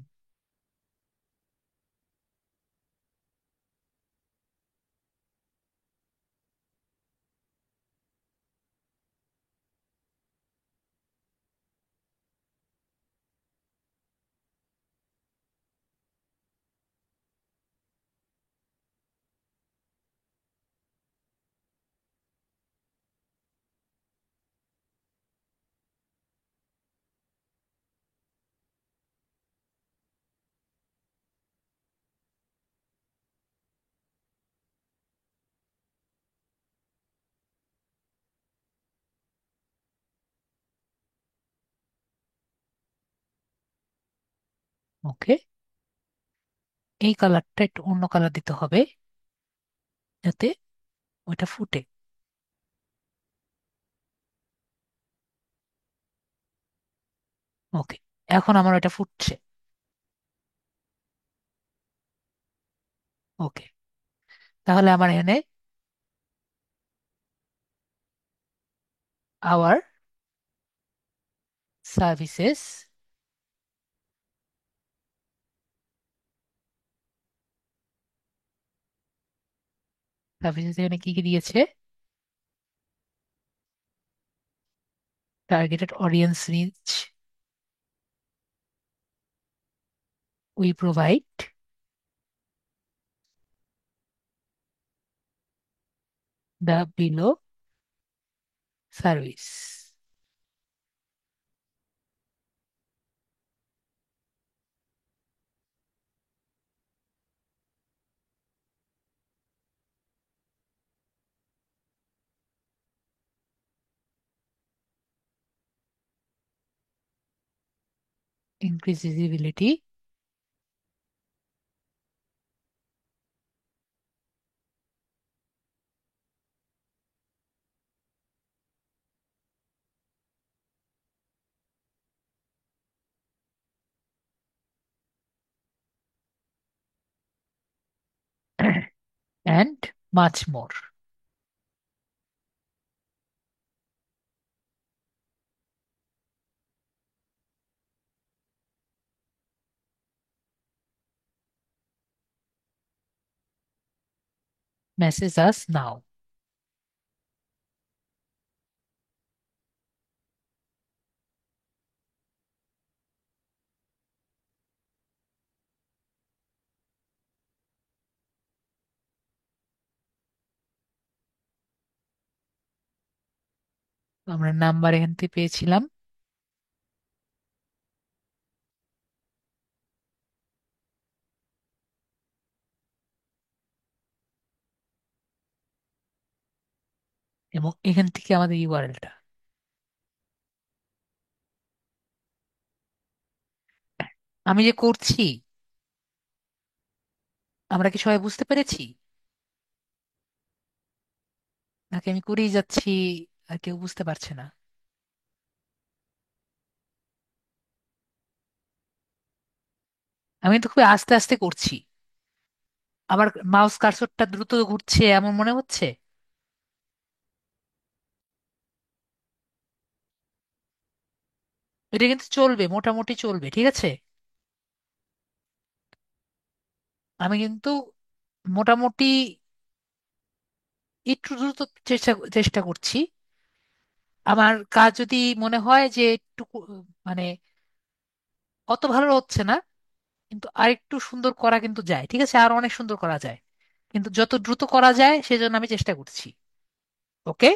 ওকে, এই কালারটা একটু অন্য কালার দিতে হবে যাতে ওইটা ফুটে। ওকে, এখন আমার ওটা ফুটছে। ওকে, তাহলে আমার এখানে আওয়ার সার্ভিসেস, সার্ভিসেস এখানে কি কি দিয়েছে? Targeted audience reach, we provide the below service. Increase visibility and much more. Message us now. আমরা নাম্বার এখান থেকে পেয়েছিলাম। এবং এখান থেকে আমাদের ইউআরএলটা। আমি যে করছি, আমরা কি সবাই বুঝতে পেরেছি, নাকি আমি করেই যাচ্ছি আর কেউ বুঝতে পারছে না? আমি কিন্তু খুবই আস্তে আস্তে করছি। আবার মাউস কার্সরটা দ্রুত ঘুরছে এমন মনে হচ্ছে। এটা কিন্তু চলবে, মোটামুটি চলবে, ঠিক আছে। আমি কিন্তু মোটামুটি একটু দ্রুত চেষ্টা চেষ্টা করছি। আমার কাজ যদি মনে হয় যে একটু মানে অত ভালো হচ্ছে না, কিন্তু আরেকটু সুন্দর করা কিন্তু যায়, ঠিক আছে, আরো অনেক সুন্দর করা যায়। কিন্তু যত দ্রুত করা যায় সেজন্য আমি চেষ্টা করছি। ওকে।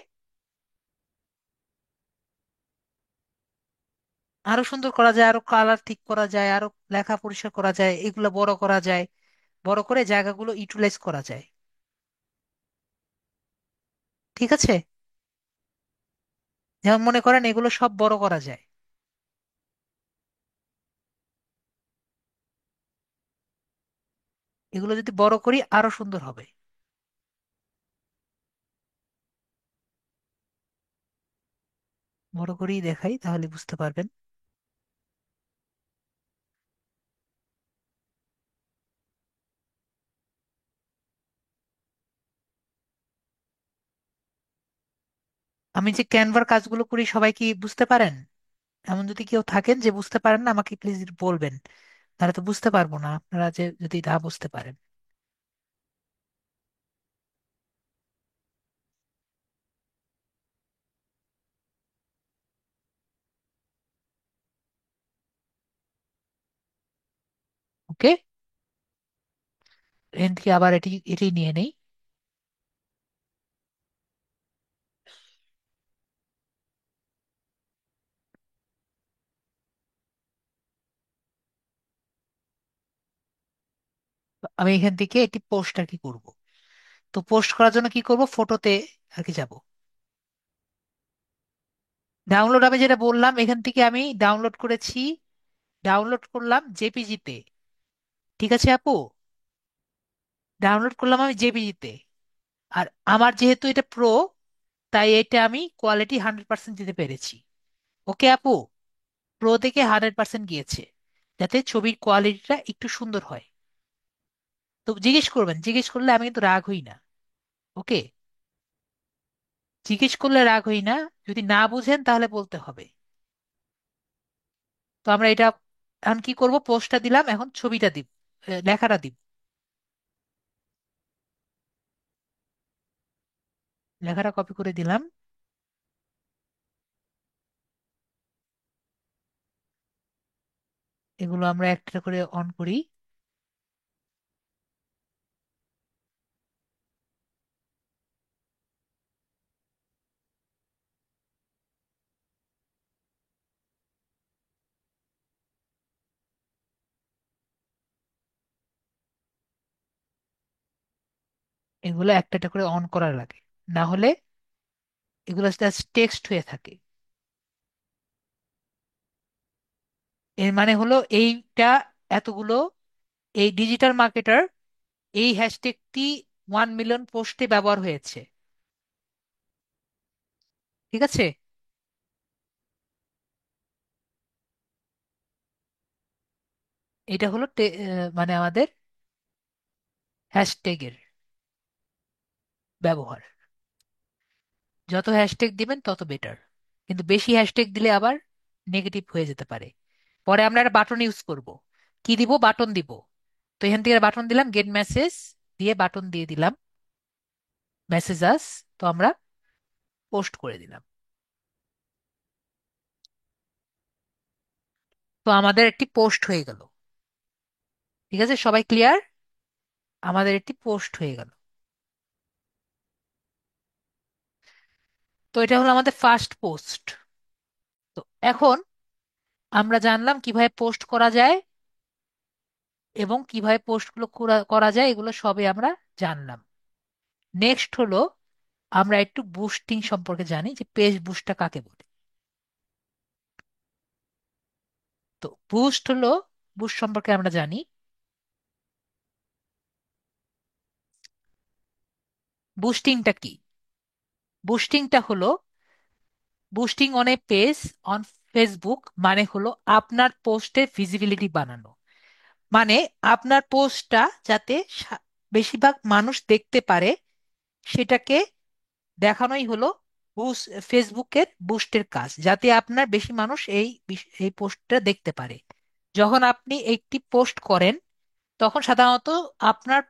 আরো সুন্দর করা যায়, আরো কালার ঠিক করা যায়, আরো লেখা পরিষ্কার করা যায়, এগুলো বড় করা যায়, বড় করে জায়গাগুলো ইউটিলাইজ করা যায়। ঠিক আছে। যেমন মনে করেন এগুলো সব বড় করা যায়। এগুলো যদি বড় করি আরো সুন্দর হবে। বড় করেই দেখাই তাহলে বুঝতে পারবেন। আমি যে ক্যানভার কাজগুলো করি সবাই কি বুঝতে পারেন? এমন যদি কেউ থাকেন যে বুঝতে পারেন না, আমাকে প্লিজ বলবেন। তাহলে তো বুঝতে পারবো না আপনারা যে যদি না বুঝতে পারেন। ওকে। এখান থেকে আবার এটি এটি নিয়ে নেই। আমি এখান থেকে এটি পোস্ট আর কি করব। তো পোস্ট করার জন্য কি করব, ফটোতে আর কি যাব। ডাউনলোড আমি যেটা বললাম এখান থেকে আমি ডাউনলোড করেছি, ডাউনলোড করলাম জেপিজিতে। ঠিক আছে আপু, ডাউনলোড করলাম আমি জেপিজিতে। আর আমার যেহেতু এটা প্রো, তাই এটা আমি কোয়ালিটি 100% দিতে পেরেছি। ওকে আপু, প্রো থেকে 100% গিয়েছে, যাতে ছবির কোয়ালিটিটা একটু সুন্দর হয়। তো জিজ্ঞেস করবেন, জিজ্ঞেস করলে আমি কিন্তু রাগ হই না। ওকে। জিজ্ঞেস করলে রাগ হই না, যদি না বুঝেন তাহলে বলতে হবে। তো আমরা এটা এখন কি করব, পোস্টটা দিলাম, এখন ছবিটা দিব, লেখাটা দিব। লেখাটা কপি করে দিলাম। এগুলো আমরা একটা করে অন করি। এগুলো একটা একটা করে অন করা লাগে, না হলে এগুলো জাস্ট টেক্সট হয়ে থাকে। এর মানে হলো এইটা, এতগুলো, এই ডিজিটাল মার্কেটার, এই হ্যাশট্যাগটি 1 মিলিয়ন পোস্টে ব্যবহার হয়েছে। ঠিক আছে। এটা হলো মানে আমাদের হ্যাশট্যাগের ব্যবহার। যত হ্যাশট্যাগ দিবেন তত বেটার, কিন্তু বেশি হ্যাশট্যাগ দিলে আবার নেগেটিভ হয়ে যেতে পারে। পরে আমরা একটা বাটন ইউজ করব। কি দিব? বাটন দিব। তো এখান থেকে বাটন দিলাম, গেট মেসেজ দিয়ে বাটন দিয়ে দিলাম, মেসেজ আস। তো আমরা পোস্ট করে দিলাম। তো আমাদের একটি পোস্ট হয়ে গেল। ঠিক আছে, সবাই ক্লিয়ার? আমাদের একটি পোস্ট হয়ে গেল। তো এটা হলো আমাদের ফার্স্ট পোস্ট। তো এখন আমরা জানলাম কিভাবে পোস্ট করা যায় এবং কিভাবে পোস্টগুলো করা করা যায়, এগুলো সবে আমরা জানলাম। নেক্সট হলো আমরা একটু বুস্টিং সম্পর্কে জানি, যে পেজ বুস্টটা কাকে বলে। তো বুস্ট হলো, বুস্ট সম্পর্কে আমরা জানি। বুস্টিংটা কি? বুস্টিংটা হলো, boosting on a page on Facebook মানে হলো আপনার পোস্টের ভিজিবিলিটি বানানো। মানে আপনার পোস্টটা যাতে বেশিরভাগ মানুষ দেখতে পারে, সেটাকে দেখানোই হলো ফেসবুকের বুস্টের কাজ, যাতে আপনার বেশি মানুষ এই পোস্টটা দেখতে পারে। যখন আপনি একটি পোস্ট করেন, তখন সাধারণত আপনার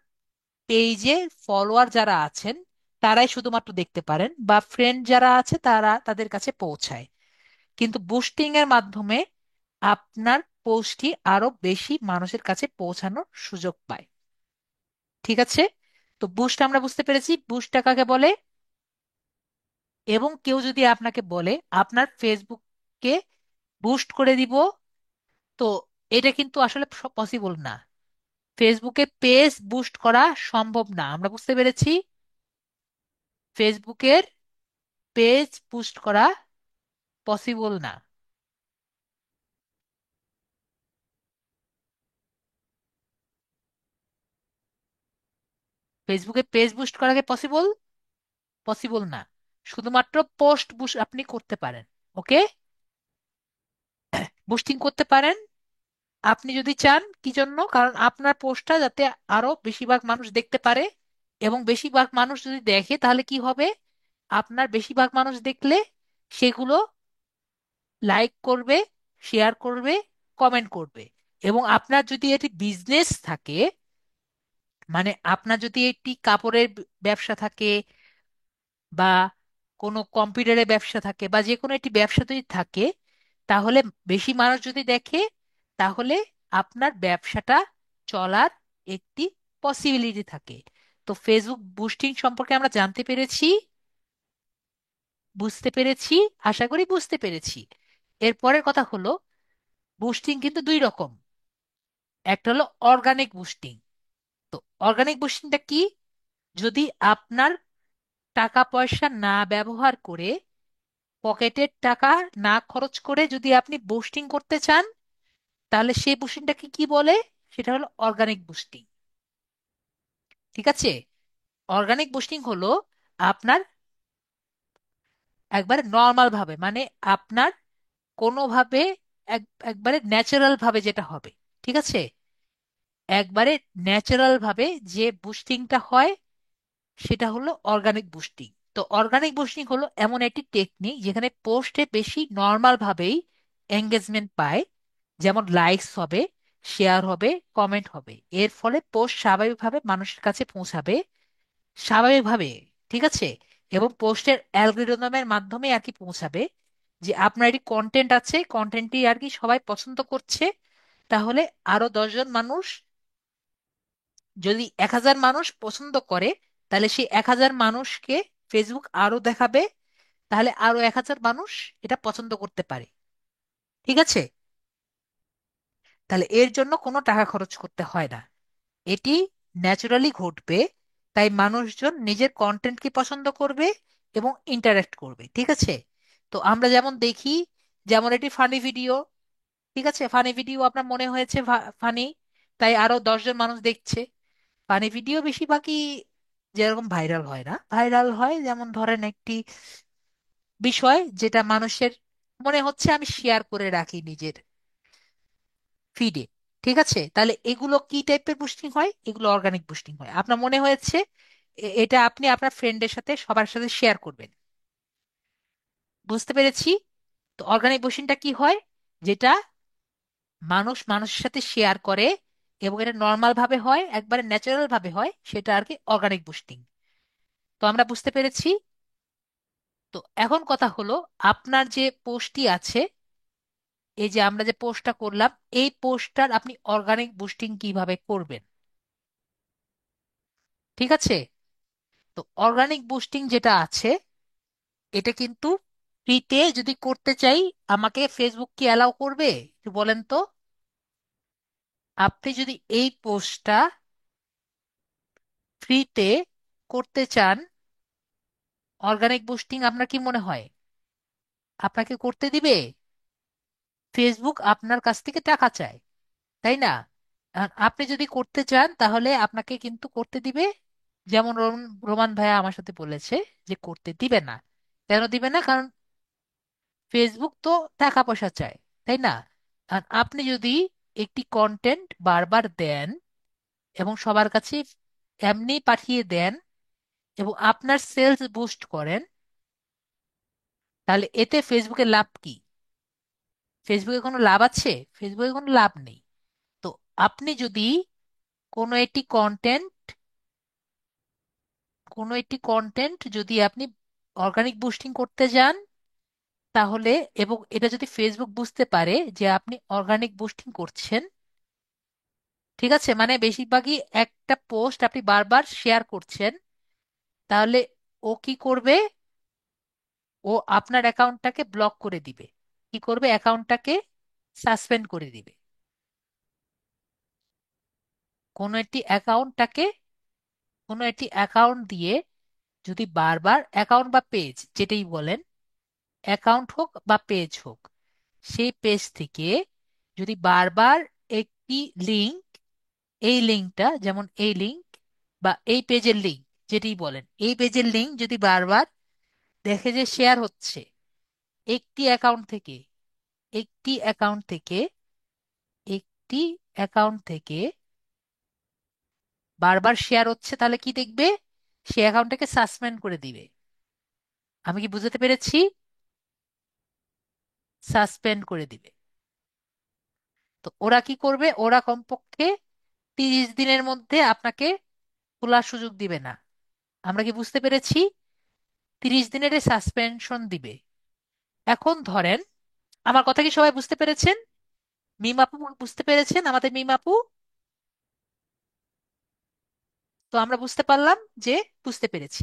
পেজে ফলোয়ার যারা আছেন তারাই শুধুমাত্র দেখতে পারেন, বা ফ্রেন্ড যারা আছে তারা তাদের কাছে পৌঁছায়। কিন্তু বুস্টিং এর মাধ্যমে আপনার পোস্টটি আরো বেশি মানুষের কাছে পৌঁছানোর সুযোগ পায়। ঠিক আছে। তো বুস্ট আমরা বুঝতে পেরেছি, বুস্টটা কাকে বলে। এবং কেউ যদি আপনাকে বলে আপনার ফেসবুককে বুস্ট করে দিব, তো এটা কিন্তু আসলে পসিবল না। ফেসবুকে পেজ বুস্ট করা সম্ভব না, আমরা বুঝতে পেরেছি। ফেসবুকের পেজ বুস্ট করা পসিবল না। ফেসবুকে পেজ বুস্ট করাকে পসিবল পসিবল না। শুধুমাত্র পোস্ট বুস্ট আপনি করতে পারেন। ওকে, বুস্টিং করতে পারেন আপনি যদি চান। কি জন্য? কারণ আপনার পোস্টটা যাতে আরো বেশিরভাগ মানুষ দেখতে পারে, এবং বেশিরভাগ মানুষ যদি দেখে তাহলে কি হবে, আপনার বেশিরভাগ মানুষ দেখলে সেগুলো লাইক করবে, শেয়ার করবে, কমেন্ট করবে। এবং আপনার যদি এটি বিজনেস থাকে, মানে আপনার যদি একটি কাপড়ের ব্যবসা থাকে, বা কোনো কম্পিউটারের ব্যবসা থাকে, বা যে কোনো একটি ব্যবসা যদি থাকে, তাহলে বেশি মানুষ যদি দেখে, তাহলে আপনার ব্যবসাটা চলার একটি পসিবিলিটি থাকে। তো ফেসবুক বুস্টিং সম্পর্কে আমরা জানতে পেরেছি, বুঝতে পেরেছি, আশা করি বুঝতে পেরেছি। এরপরের কথা হলো, বুস্টিং কিন্তু দুই রকম। একটা হলো অর্গানিক বুস্টিং। তো অর্গানিক বুস্টিংটা কি? যদি আপনার টাকা পয়সা না ব্যবহার করে, পকেটের টাকা না খরচ করে যদি আপনি বুস্টিং করতে চান, তাহলে সেই বুস্টিংটাকে কি বলে? সেটা হলো অর্গানিক বুস্টিং। ঠিক আছে। অর্গানিক বুস্টিং হলো আপনার একবারে নর্মাল ভাবে, মানে আপনার কোনোভাবে একবারে ন্যাচারাল ভাবে যেটা হবে। ঠিক আছে। একবারে ন্যাচারাল ভাবে যে বুস্টিংটা হয়, সেটা হলো অর্গানিক বুস্টিং। তো অর্গানিক বুস্টিং হলো এমন একটি টেকনিক যেখানে পোস্টে বেশি নর্মাল ভাবেই এঙ্গেজমেন্ট পায়, যেমন লাইকস হবে, শেয়ার হবে, কমেন্ট হবে। এর ফলে পোস্ট স্বাভাবিকভাবে মানুষের কাছে পৌঁছাবে, স্বাভাবিকভাবে, ঠিক আছে। এবং পোস্টের অ্যালগোরিদমের মাধ্যমে আর কি পৌঁছাবে যে আপনার একটি কন্টেন্ট আছে, কন্টেন্টটি আর কি সবাই পছন্দ করছে। তাহলে আরো 10 জন মানুষ, যদি 1000 মানুষ পছন্দ করে, তাহলে সেই 1000 মানুষকে ফেসবুক আরো দেখাবে, তাহলে আরো 1000 মানুষ এটা পছন্দ করতে পারে। ঠিক আছে, তাহলে এর জন্য কোনো টাকা খরচ করতে হয় না, এটি ন্যাচারালি ঘটবে। তাই মানুষজন নিজের কন্টেন্টকে পছন্দ করবে এবং ইন্টারেক্ট করবে। ঠিক আছে, তো আমরা যেমন দেখি, যেমন এটি ফানি ভিডিও, ঠিক আছে, ফানি ভিডিও আপনার মনে হয়েছে ফানি, তাই আরো 10 জন মানুষ দেখছে। ফানি ভিডিও বেশিরভাগই যেরকম ভাইরাল হয় না, ভাইরাল হয় যেমন ধরেন একটি বিষয় যেটা মানুষের মনে হচ্ছে আমি শেয়ার করে রাখি নিজের ফিডে। ঠিক আছে, তাহলে এগুলো কি টাইপের বুস্টিং হয়? এগুলো অর্গানিক বুস্টিং হয়। আপনার মনে হয়েছে এটা আপনি আপনার ফ্রেন্ডের সাথে সবার সাথে শেয়ার করবেন। বুঝতে পেরেছি। তো অর্গানিক বুস্টিংটা কি হয়? যেটা মানুষ মানুষের সাথে শেয়ার করে এবং এটা নর্মাল ভাবে হয়, একবারে ন্যাচারাল ভাবে হয়, সেটা আর কি অর্গানিক বুস্টিং। তো আমরা বুঝতে পেরেছি। তো এখন কথা হলো, আপনার যে পোস্টটি আছে, এই যে আমরা যে পোস্টটা করলাম, এই পোস্টটার আপনি অর্গানিক বুস্টিং কিভাবে করবেন? ঠিক আছে, তো অর্গানিক বুস্টিং যেটা আছে, এটা কিন্তু ফ্রিতে যদি করতে চাই, আমাকে ফেসবুক কি অ্যালাউ করবে একটু বলেন তো? আপনি যদি এই পোস্টটা ফ্রিতে করতে চান, অর্গানিক বুস্টিং, আপনার কি মনে হয় আপনাকে করতে দিবে? ফেসবুক আপনার কাছ থেকে টাকা চায়, তাই না? আর আপনি যদি করতে চান তাহলে আপনাকে কিন্তু করতে দিবে। যেমন রোমান ভাইয়া আমার সাথে বলেছে যে করতে দিবে না। কেন দিবে না? কারণ ফেসবুক তো টাকা পয়সা চায়, তাই না? আর আপনি যদি একটি কন্টেন্ট বারবার দেন এবং সবার কাছে এমনি পাঠিয়ে দেন এবং আপনার সেলস বুস্ট করেন, তাহলে এতে ফেসবুকের লাভ কি? ফেসবুকে কোনো লাভ আছে? ফেসবুকে কোনো লাভ নেই। তো আপনি যদি কোনো একটি কন্টেন্ট যদি আপনি অর্গানিক বুস্টিং করতে যান, তাহলে, এবং এটা যদি ফেসবুক বুঝতে পারে যে আপনি অর্গানিক বুস্টিং করছেন, ঠিক আছে, মানে বেশিরভাগই একটা পোস্ট আপনি বারবার শেয়ার করছেন, তাহলে ও কি করবে? ও আপনার অ্যাকাউন্টটাকে ব্লক করে দিবে। কি করবে? অ্যাকাউন্টটাকে সাসপেন্ড করে দিবে। কোনো একটি অ্যাকাউন্টটাকে কোনো একটি অ্যাকাউন্ট দিয়ে যদি বারবার অ্যাকাউন্ট বা পেজ যেটাই বলেন, অ্যাকাউন্ট হোক বা পেজ হোক, সেই পেজ থেকে যদি বারবার একটি লিংক, এই লিংকটা যেমন এই লিংক বা এই পেজের লিংক যেটাই বলেন, এই পেজের লিংক যদি বারবার দেখে যে শেয়ার হচ্ছে একটি অ্যাকাউন্ট থেকে, একটি অ্যাকাউন্ট থেকে একটি অ্যাকাউন্ট থেকে বারবার শেয়ার হচ্ছে, তাহলে কি দেখবে? সে অ্যাকাউন্টটাকে সাসপেন্ড করে দিবে। আমি কি বুঝতে পেরেছি? সাসপেন্ড করে দিবে। তো ওরা কি করবে? ওরা কমপক্ষে 30 দিনের মধ্যে আপনাকে খোলার সুযোগ দিবে না। আমরা কি বুঝতে পেরেছি? 30 দিনের সাসপেনশন দিবে। এখন ধরেন, আমার কথা কি সবাই বুঝতে পেরেছেন? মিমাপু বুঝতে পেরেছেন? আমাদের মিমাপু? তো আমরা বুঝতে পারলাম যে বুঝতে পেরেছি।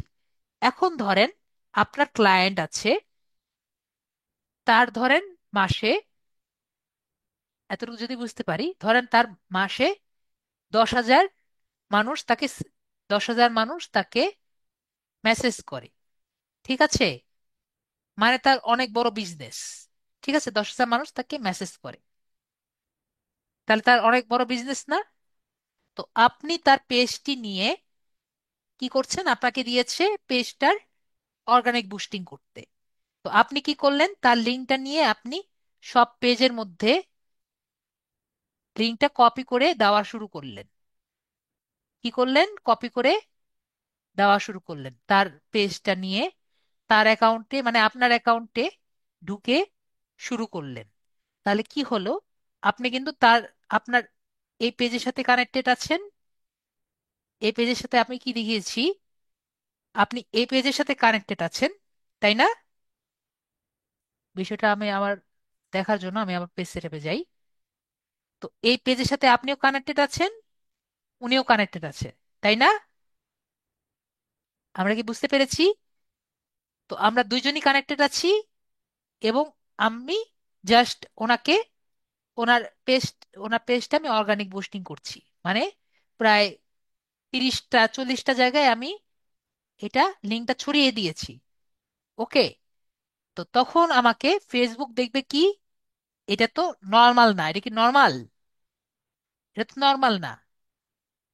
এখন ধরেন আপনার ক্লায়েন্ট আছে, তার ধরেন মাসে, এতটুকু যদি বুঝতে পারি, ধরেন তার মাসে 10,000 মানুষ তাকে 10,000 মানুষ তাকে মেসেজ করে। ঠিক আছে, মানে তার অনেক বড় বিজনেস। ঠিক আছে, 10,000 মানুষ তাকে মেসেজ করে, তাহলে তার অনেক বড় বিজনেস না? তো আপনি তার পেজটি নিয়ে কি করছেন? আপনাকে দিয়েছে পেজটার অর্গানিক বুস্টিং করতে। তো আপনি কি করলেন? তার লিঙ্কটা নিয়ে আপনি সব পেজের মধ্যে লিঙ্কটা কপি করে দেওয়া শুরু করলেন। কি করলেন? কপি করে দেওয়া শুরু করলেন তার পেজটা নিয়ে, তার অ্যাকাউন্টে মানে আপনার অ্যাকাউন্টে ঢুকে শুরু করলেন। তাহলে কি হলো, আপনি কিন্তু আপনার এই পেজের সাথে কানেক্টেড আছেন। এই পেজের সাথে আমি কি দেখিয়েছি, আপনি এই পেজের সাথে কানেক্টেড আছেন, তাই না? বিষয়টা আমি আবার দেখার জন্য আমি আবার পেজ সেটআপে যাই। তো এই পেজের সাথে আপনিও কানেক্টেড আছেন, উনিও কানেক্টেড আছে, তাই না? আমরা কি বুঝতে পেরেছি? তো আমরা দুইজনই কানেক্টেড আছি, এবং আমি জাস্ট ওনার পেজ ওনার পেজটা আমি অর্গানিক বুস্টিং করছি। মানে প্রায় 30টা 40টা জায়গায় আমি এটা লিঙ্কটা ছড়িয়ে দিয়েছি। ওকে। তো তখন আমাকে ফেসবুক দেখবে কি, এটা তো নর্মাল না, এটা কি নর্মাল? এটা তো নর্মাল না।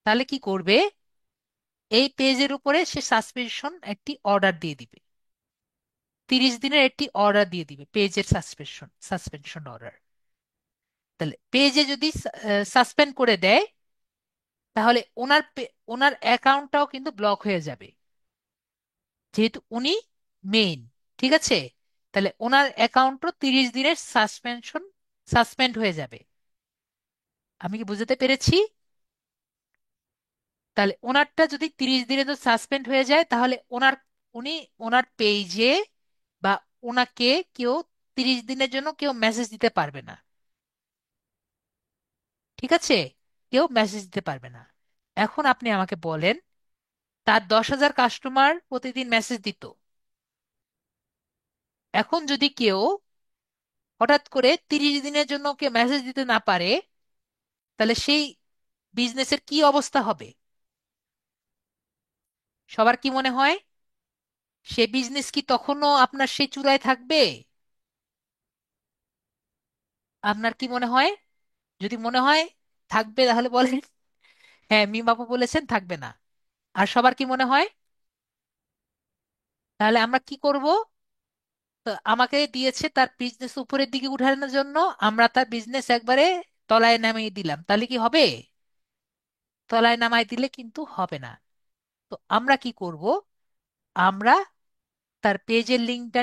তাহলে কি করবে, এই পেজের উপরে সে সাসপেনশন একটি অর্ডার দিয়ে দিবে, 30 দিনের একটি অর্ডার দিয়ে দিবে, পেজের সাসপেনশন অর্ডার। তাহলে পেজে যদি সাসপেন্ড করে দেয়, তাহলে ওনার অ্যাকাউন্টটাও কিন্তু ব্লক হয়ে যাবে, যেহেতু উনি মেইন। ঠিক আছে? তাহলে ওনার অ্যাকাউন্টও 30 দিনের সাসপেন্ড হয়ে যাবে। আমি কি বুঝতে পেরেছি? তাহলে ওনারটা যদি 30 দিনে তো সাসপেন্ড হয়ে যায়, তাহলে উনি ওনার পেজে বা ওনাকে কেউ 30 দিনের জন্য কেউ মেসেজ দিতে পারবে না। ঠিক আছে? কেউ মেসেজ দিতে পারবে না। এখন আপনি আমাকে বলেন, তার 10,000 কাস্টমার প্রতিদিন মেসেজ দিত। এখন যদি কেউ হঠাৎ করে 30 দিনের জন্য কেউ মেসেজ দিতে না পারে, তাহলে সেই বিজনেসের কি অবস্থা হবে? সবার কি মনে হয়, সে বিজনেস কি তখনও আপনার সেই চূড়ায় থাকবে? আপনার কি মনে হয়? যদি মনে হয় থাকবে, তাহলে বলেন হ্যাঁ, মিম বাবু বলেছেন থাকবে না। আর সবার কি মনে হয়? তাহলে আমরা কি করব? তো আমাকে দিয়েছে তার বিজনেস উপরের দিকে উঠানোর জন্য, আমরা তার বিজনেস একবারে তলায় নামিয়ে দিলাম, তাহলে কি হবে? তলায় নামাই দিলে কিন্তু হবে না। তো আমরা কি করব, আমরা তার পেজের লিঙ্কটা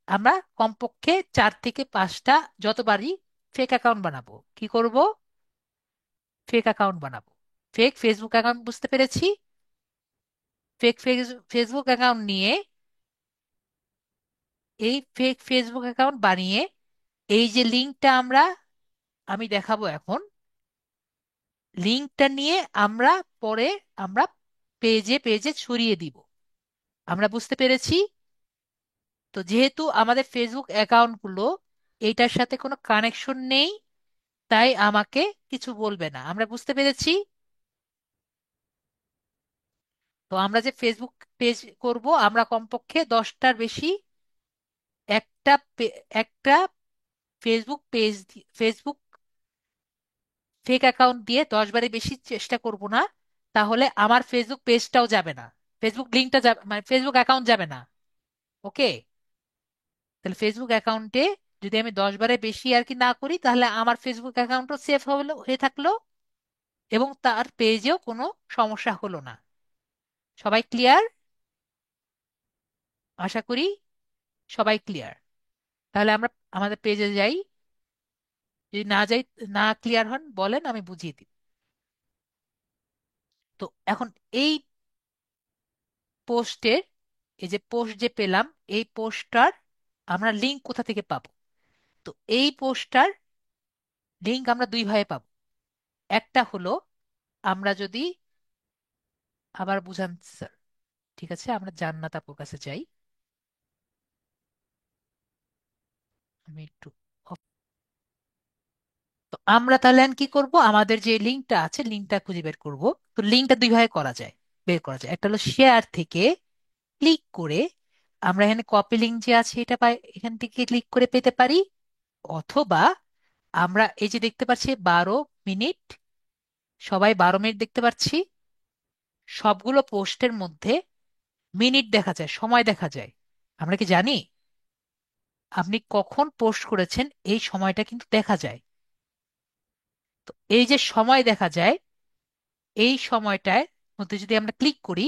আমরা কমপক্ষে 4 থেকে 5টা যতবারই ফেক অ্যাকাউন্ট বানাবো। কি করব? ফেক অ্যাকাউন্ট বানাবো। ফেক ফেসবুক অ্যাকাউন্ট, বুঝতে পেরেছি? ফেক ফেসবুক অ্যাকাউন্ট নিয়ে, এই ফেক ফেসবুক অ্যাকাউন্ট বানিয়ে, এই যে লিঙ্কটা আমি দেখাবো এখন, লিঙ্কটা নিয়ে আমরা পরে আমরা পেজে পেজে ছড়িয়ে দিব। আমরা বুঝতে পেরেছি? তো যেহেতু আমাদের ফেসবুক অ্যাকাউন্টগুলো এইটার সাথে কোনো কানেকশন নেই, তাই আমাকে কিছু বলবে না। আমরা বুঝতে পেরেছি? তো আমরা যে ফেসবুক পেজ করব, আমরা কমপক্ষে 10টার বেশি একটা ফেসবুক ফেক অ্যাকাউন্ট দিয়ে 10বারের বেশি চেষ্টা করব না। তাহলে আমার ফেসবুক পেজটাও যাবে না, ফেসবুক লিঙ্কটা যাবে, মানে ফেসবুক অ্যাকাউন্ট যাবে না। ওকে। তাহলে ফেসবুক অ্যাকাউন্টে যদি আমি 10বারের বেশি আর কি না করি, তাহলে আমার ফেসবুক অ্যাকাউন্টও সেফ হয়ে থাকলো, এবং তার পেজেও কোনো সমস্যা হলো না। সবাই ক্লিয়ার? আশা করি সবাই ক্লিয়ার। তাহলে আমরা আমাদের পেজে যাই। যদি না যাই, না ক্লিয়ার হন বলেন, আমি বুঝিয়ে দিই। তো এখন এই পোস্টের, এই যে পোস্ট যে পেলাম, এই পোস্টটার আমরা লিঙ্ক কোথা থেকে পাবো? তো এই পোস্টটার লিঙ্ক আমরা দুই ভাবে পাবো। একটা হলো, আমরা যদি আবার বুঝান স্যার। ঠিক আছে, আমরা জান্নাত আপুর কাছে যাই। আমি একটু তো আমরা তাহলে এখন কি করব, আমাদের যে লিঙ্কটা আছে লিঙ্কটা খুঁজে বের করব। তো লিঙ্কটা দুই ভাবে বের করা যায়। একটা হলো শেয়ার থেকে ক্লিক করে, আমরা এখানে কপি লিঙ্ক যে আছে এটা পাই, এখান থেকে ক্লিক করে পেতে পারি। অথবা আমরা এই যে দেখতে পাচ্ছি 12 মিনিট, সবাই 12 মিনিট দেখতে পাচ্ছি, সবগুলো পোস্টের মধ্যে মিনিট দেখা যায়, সময় দেখা যায়। আমরা কি জানি আপনি কখন পোস্ট করেছেন, এই সময়টা কিন্তু দেখা যায়। তো এই যে সময় দেখা যায়, এই সময়টার মধ্যে যদি আমরা ক্লিক করি,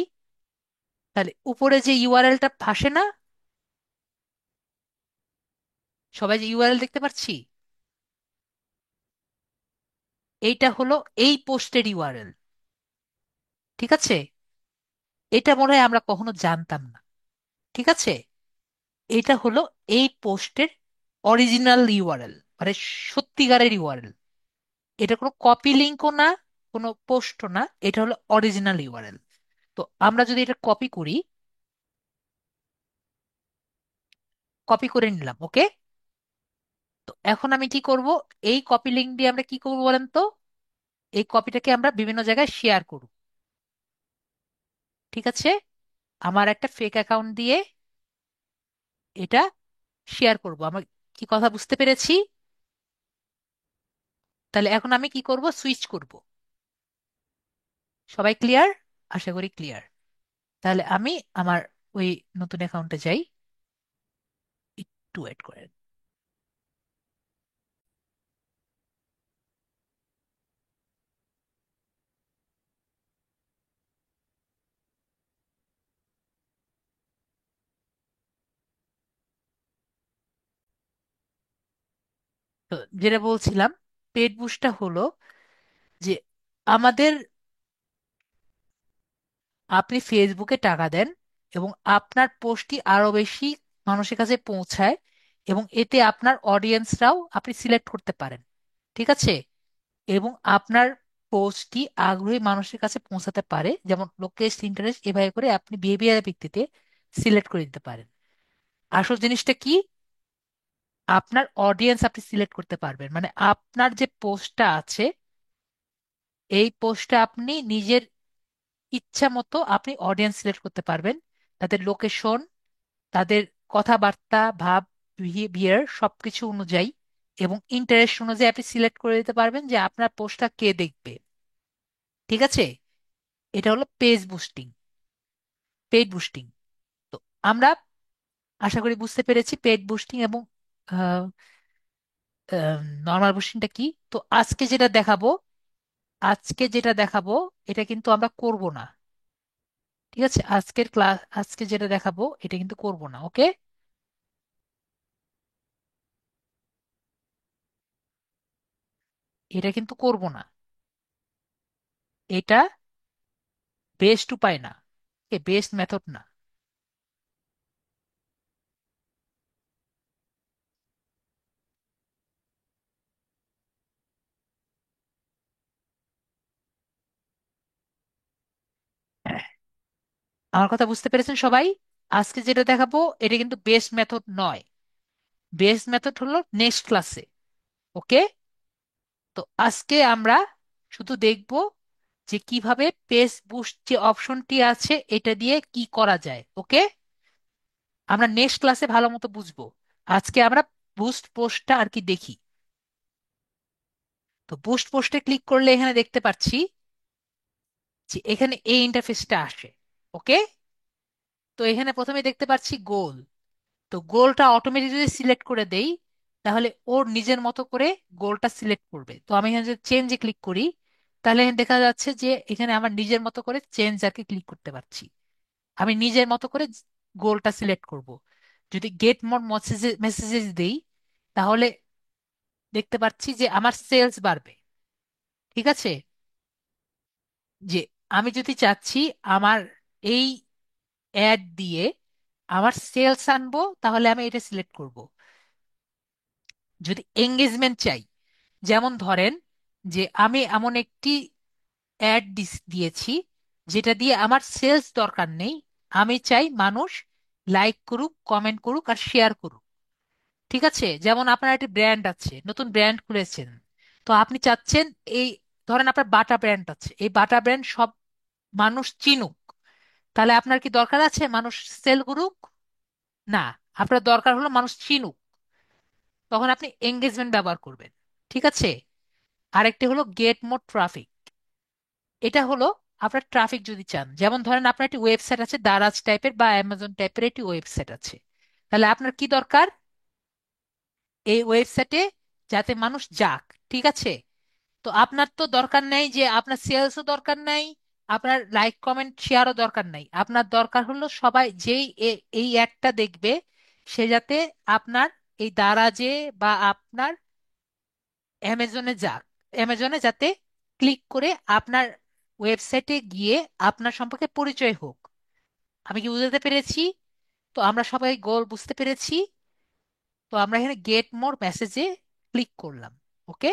তাহলে উপরে যে ইউআরএলটা ভাসে না, সবাই যে ইউআরএল দেখতে পাচ্ছি, এইটা হলো এই পোস্টের ইউআরএল। ঠিক আছে, এটা মনে হয় আমরা কখনো জানতাম না। ঠিক আছে, এটা হলো এই পোস্টের অরিজিনাল ইউআরএল, মানে সত্যিকারের ইউআরএল। এটা কোনো কপি লিঙ্কও না, কোনো পোস্টও না, এটা হলো অরিজিনাল ইউআরএল। তো আমরা যদি এটা কপি করি, কপি করে নিলাম, ওকে। তো এখন আমি কি করব, এই কপি লিঙ্ক দিয়ে আমরা কি করবো বলেন তো, এই কপিটাকে আমরা বিভিন্ন জায়গায় শেয়ার করব। ঠিক আছে, আমার একটা ফেক অ্যাকাউন্ট দিয়ে এটা শেয়ার করব। আমার কি কথা বুঝতে পেরেছি? তাহলে এখন আমি কি করব, সুইচ করব। সবাই ক্লিয়ার? আশা করি ক্লিয়ার। তাহলে আমি আমার ওই নতুন অ্যাকাউন্টে যাই, একটু ওয়েট করেন। তো যেটা বলছিলাম, পেড বুস্টটা হলো যে আমাদের, আপনি ফেসবুকে টাকা দেন এবং আপনার পোস্টটি আরো বেশি মানুষের কাছে পৌঁছায়, এবং এতে আপনার অডিয়েন্সরাও আপনি সিলেক্ট করতে পারেন। ঠিক আছে, এবং আপনার পোস্টটি আগ্রহী মানুষের কাছে পৌঁছাতে পারে, যেমন লোকেস্ট ইন্টারেস্ট, এভাবে করে আপনি বিহেভিয়ারের ভিত্তিতে সিলেক্ট করে দিতে পারেন। আসল জিনিসটা কি, আপনার অডিয়েন্স আপনি সিলেক্ট করতে পারবেন, মানে আপনার যে পোস্টটা আছে, এই পোস্টটা আপনি নিজের ইচ্ছা মতো আপনি অডিয়েন্স সিলেক্ট করতে পারবেন, তাদের লোকেশন, তাদের কথাবার্তা, ভাব, বিহেভিয়ার সবকিছু অনুযায়ী এবং ইন্টারেস্ট অনুযায়ী আপনি সিলেক্ট করে দিতে পারবেন যে আপনার পোস্টটা কে দেখবে। ঠিক আছে, এটা হলো পেজ বুস্টিং, পেড বুস্টিং। তো আমরা আশা করি বুঝতে পেরেছি পেড বুস্টিং এবং নর্মাল বুস্টিংটা কি। তো আজকে যেটা দেখাবো এটা কিন্তু আমরা করব না। ঠিক আছে, আজকে যেটা দেখাবো এটা কিন্তু করব না, ওকে। এটা কিন্তু করব না, এটা বেস্ট উপায় না, বেস্ট মেথড না। আমার কথা বুঝতে পেরেছেন সবাই? আজকে যেটা দেখাবো এটা কিন্তু বেস্ট মেথড নয়, বেস্ট মেথড হলো নেক্সট ক্লাসে, ওকে। তো আজকে আমরা শুধু দেখব যে কিভাবে পেজ বুস্ট যে অপশনটি আছে এটা দিয়ে কি করা যায়, ওকে। আমরা নেক্সট ক্লাসে ভালো মতো বুঝবো। আজকে আমরা বুস্ট পোস্টটা আর কি দেখি। তো বুস্ট পোস্টে ক্লিক করলে এখানে দেখতে পাচ্ছি যে এখানে এই ইন্টারফেসটা আসে, ওকে। তো এখানে প্রথমে দেখতে পাচ্ছি গোল। তো গোলটা অটোমেটিক যদি সিলেক্ট করে দেই, তাহলে ওর নিজের মতো করে গোলটা সিলেক্ট করবে। তো আমি এখানে যদি চেঞ্জে ক্লিক করি, তাহলে এখানে দেখা যাচ্ছে যে এখানে আমার নিজের মতো করে চেঞ্জ আর কি ক্লিক করতে পারছি। আমি নিজের মতো করে গোলটা সিলেক্ট করব। যদি গেট মোর মেসেজেস দেই, তাহলে দেখতে পাচ্ছি যে আমার সেলস বাড়বে। ঠিক আছে, যে আমি যদি চাচ্ছি আমার এই অ্যাড দিয়ে আমার সেলস আনবো, তাহলে আমি এটা সিলেক্ট করব। যদি এঙ্গেজমেন্ট চাই, যেমন ধরেন যে আমি এমন একটি অ্যাড দিয়েছি যেটা দিয়ে আমার সেলস দরকার নেই, আমি চাই মানুষ লাইক করুক, কমেন্ট করুক আর শেয়ার করুক। ঠিক আছে, যেমন আপনার একটি ব্র্যান্ড আছে, নতুন ব্র্যান্ড খুলেছেন, তো আপনি চাচ্ছেন এই, ধরেন আপনার বাটা ব্র্যান্ড আছে, এই বাটা ব্র্যান্ড সব মানুষ চিনুক, তাহলে আপনার কি দরকার আছে মানুষ সেল করুক? না, আপনার দরকার হলো মানুষ চিনুক, তখন আপনি এঙ্গেজমেন্ট ব্যবহার করবেন। ঠিক আছে, আরেকটি হলো গেট মোর ট্রাফিক। এটা হলো আপনার ট্রাফিক যদি চান, যেমন ধরেন আপনার একটি ওয়েবসাইট আছে, দারাজ টাইপের বা অ্যামাজন টাইপের একটি ওয়েবসাইট আছে, তাহলে আপনার কি দরকার, এই ওয়েবসাইটে যাতে মানুষ যাক। ঠিক আছে, তো আপনার তো দরকার নাই যে আপনার সেলসও দরকার নাই, আপনার লাইক কমেন্ট শেয়ারও দরকার নাই, আপনার দরকার হলো সবাই যেই এই অ্যাডটা দেখবে সে যাতে আপনার এই দারাজে বা আপনার অ্যামাজনে যাক, অ্যামাজনে যাতে ক্লিক করে আপনার ওয়েবসাইটে গিয়ে আপনার সম্পর্কে পরিচয় হোক। আমি কি বুঝতে পেরেছি? তো আমরা সবাই গোল বুঝতে পেরেছি। তো আমরা এখানে গেট মোর মেসেজে ক্লিক করলাম। ওকে,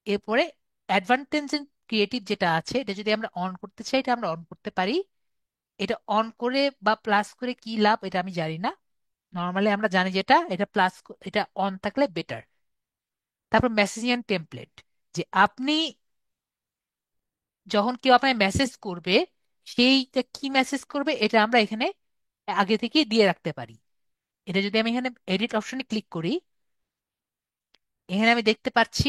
এরপরে অ্যাডভান্টেজ ক্রিয়েটিভ যেটা আছে এটা যদি আমরা অন করতে চাই এটা আমরা অন করতে পারি। এটা অন করে বা প্লাস করে কি লাভ এটা আমি জানি না, নর্মালি আমরা জানি যেটা এটা প্লাস, এটা অন থাকলে বেটার। তারপর মেসেজিং টেমপ্লেট, যে আপনি যখন কেউ আপনাকে মেসেজ করবে সেইটা কি মেসেজ করবে এটা আমরা এখানে আগে থেকে দিয়ে রাখতে পারি। এটা যদি আমি এখানে এডিট অপশনে ক্লিক করি, এখানে আমি দেখতে পাচ্ছি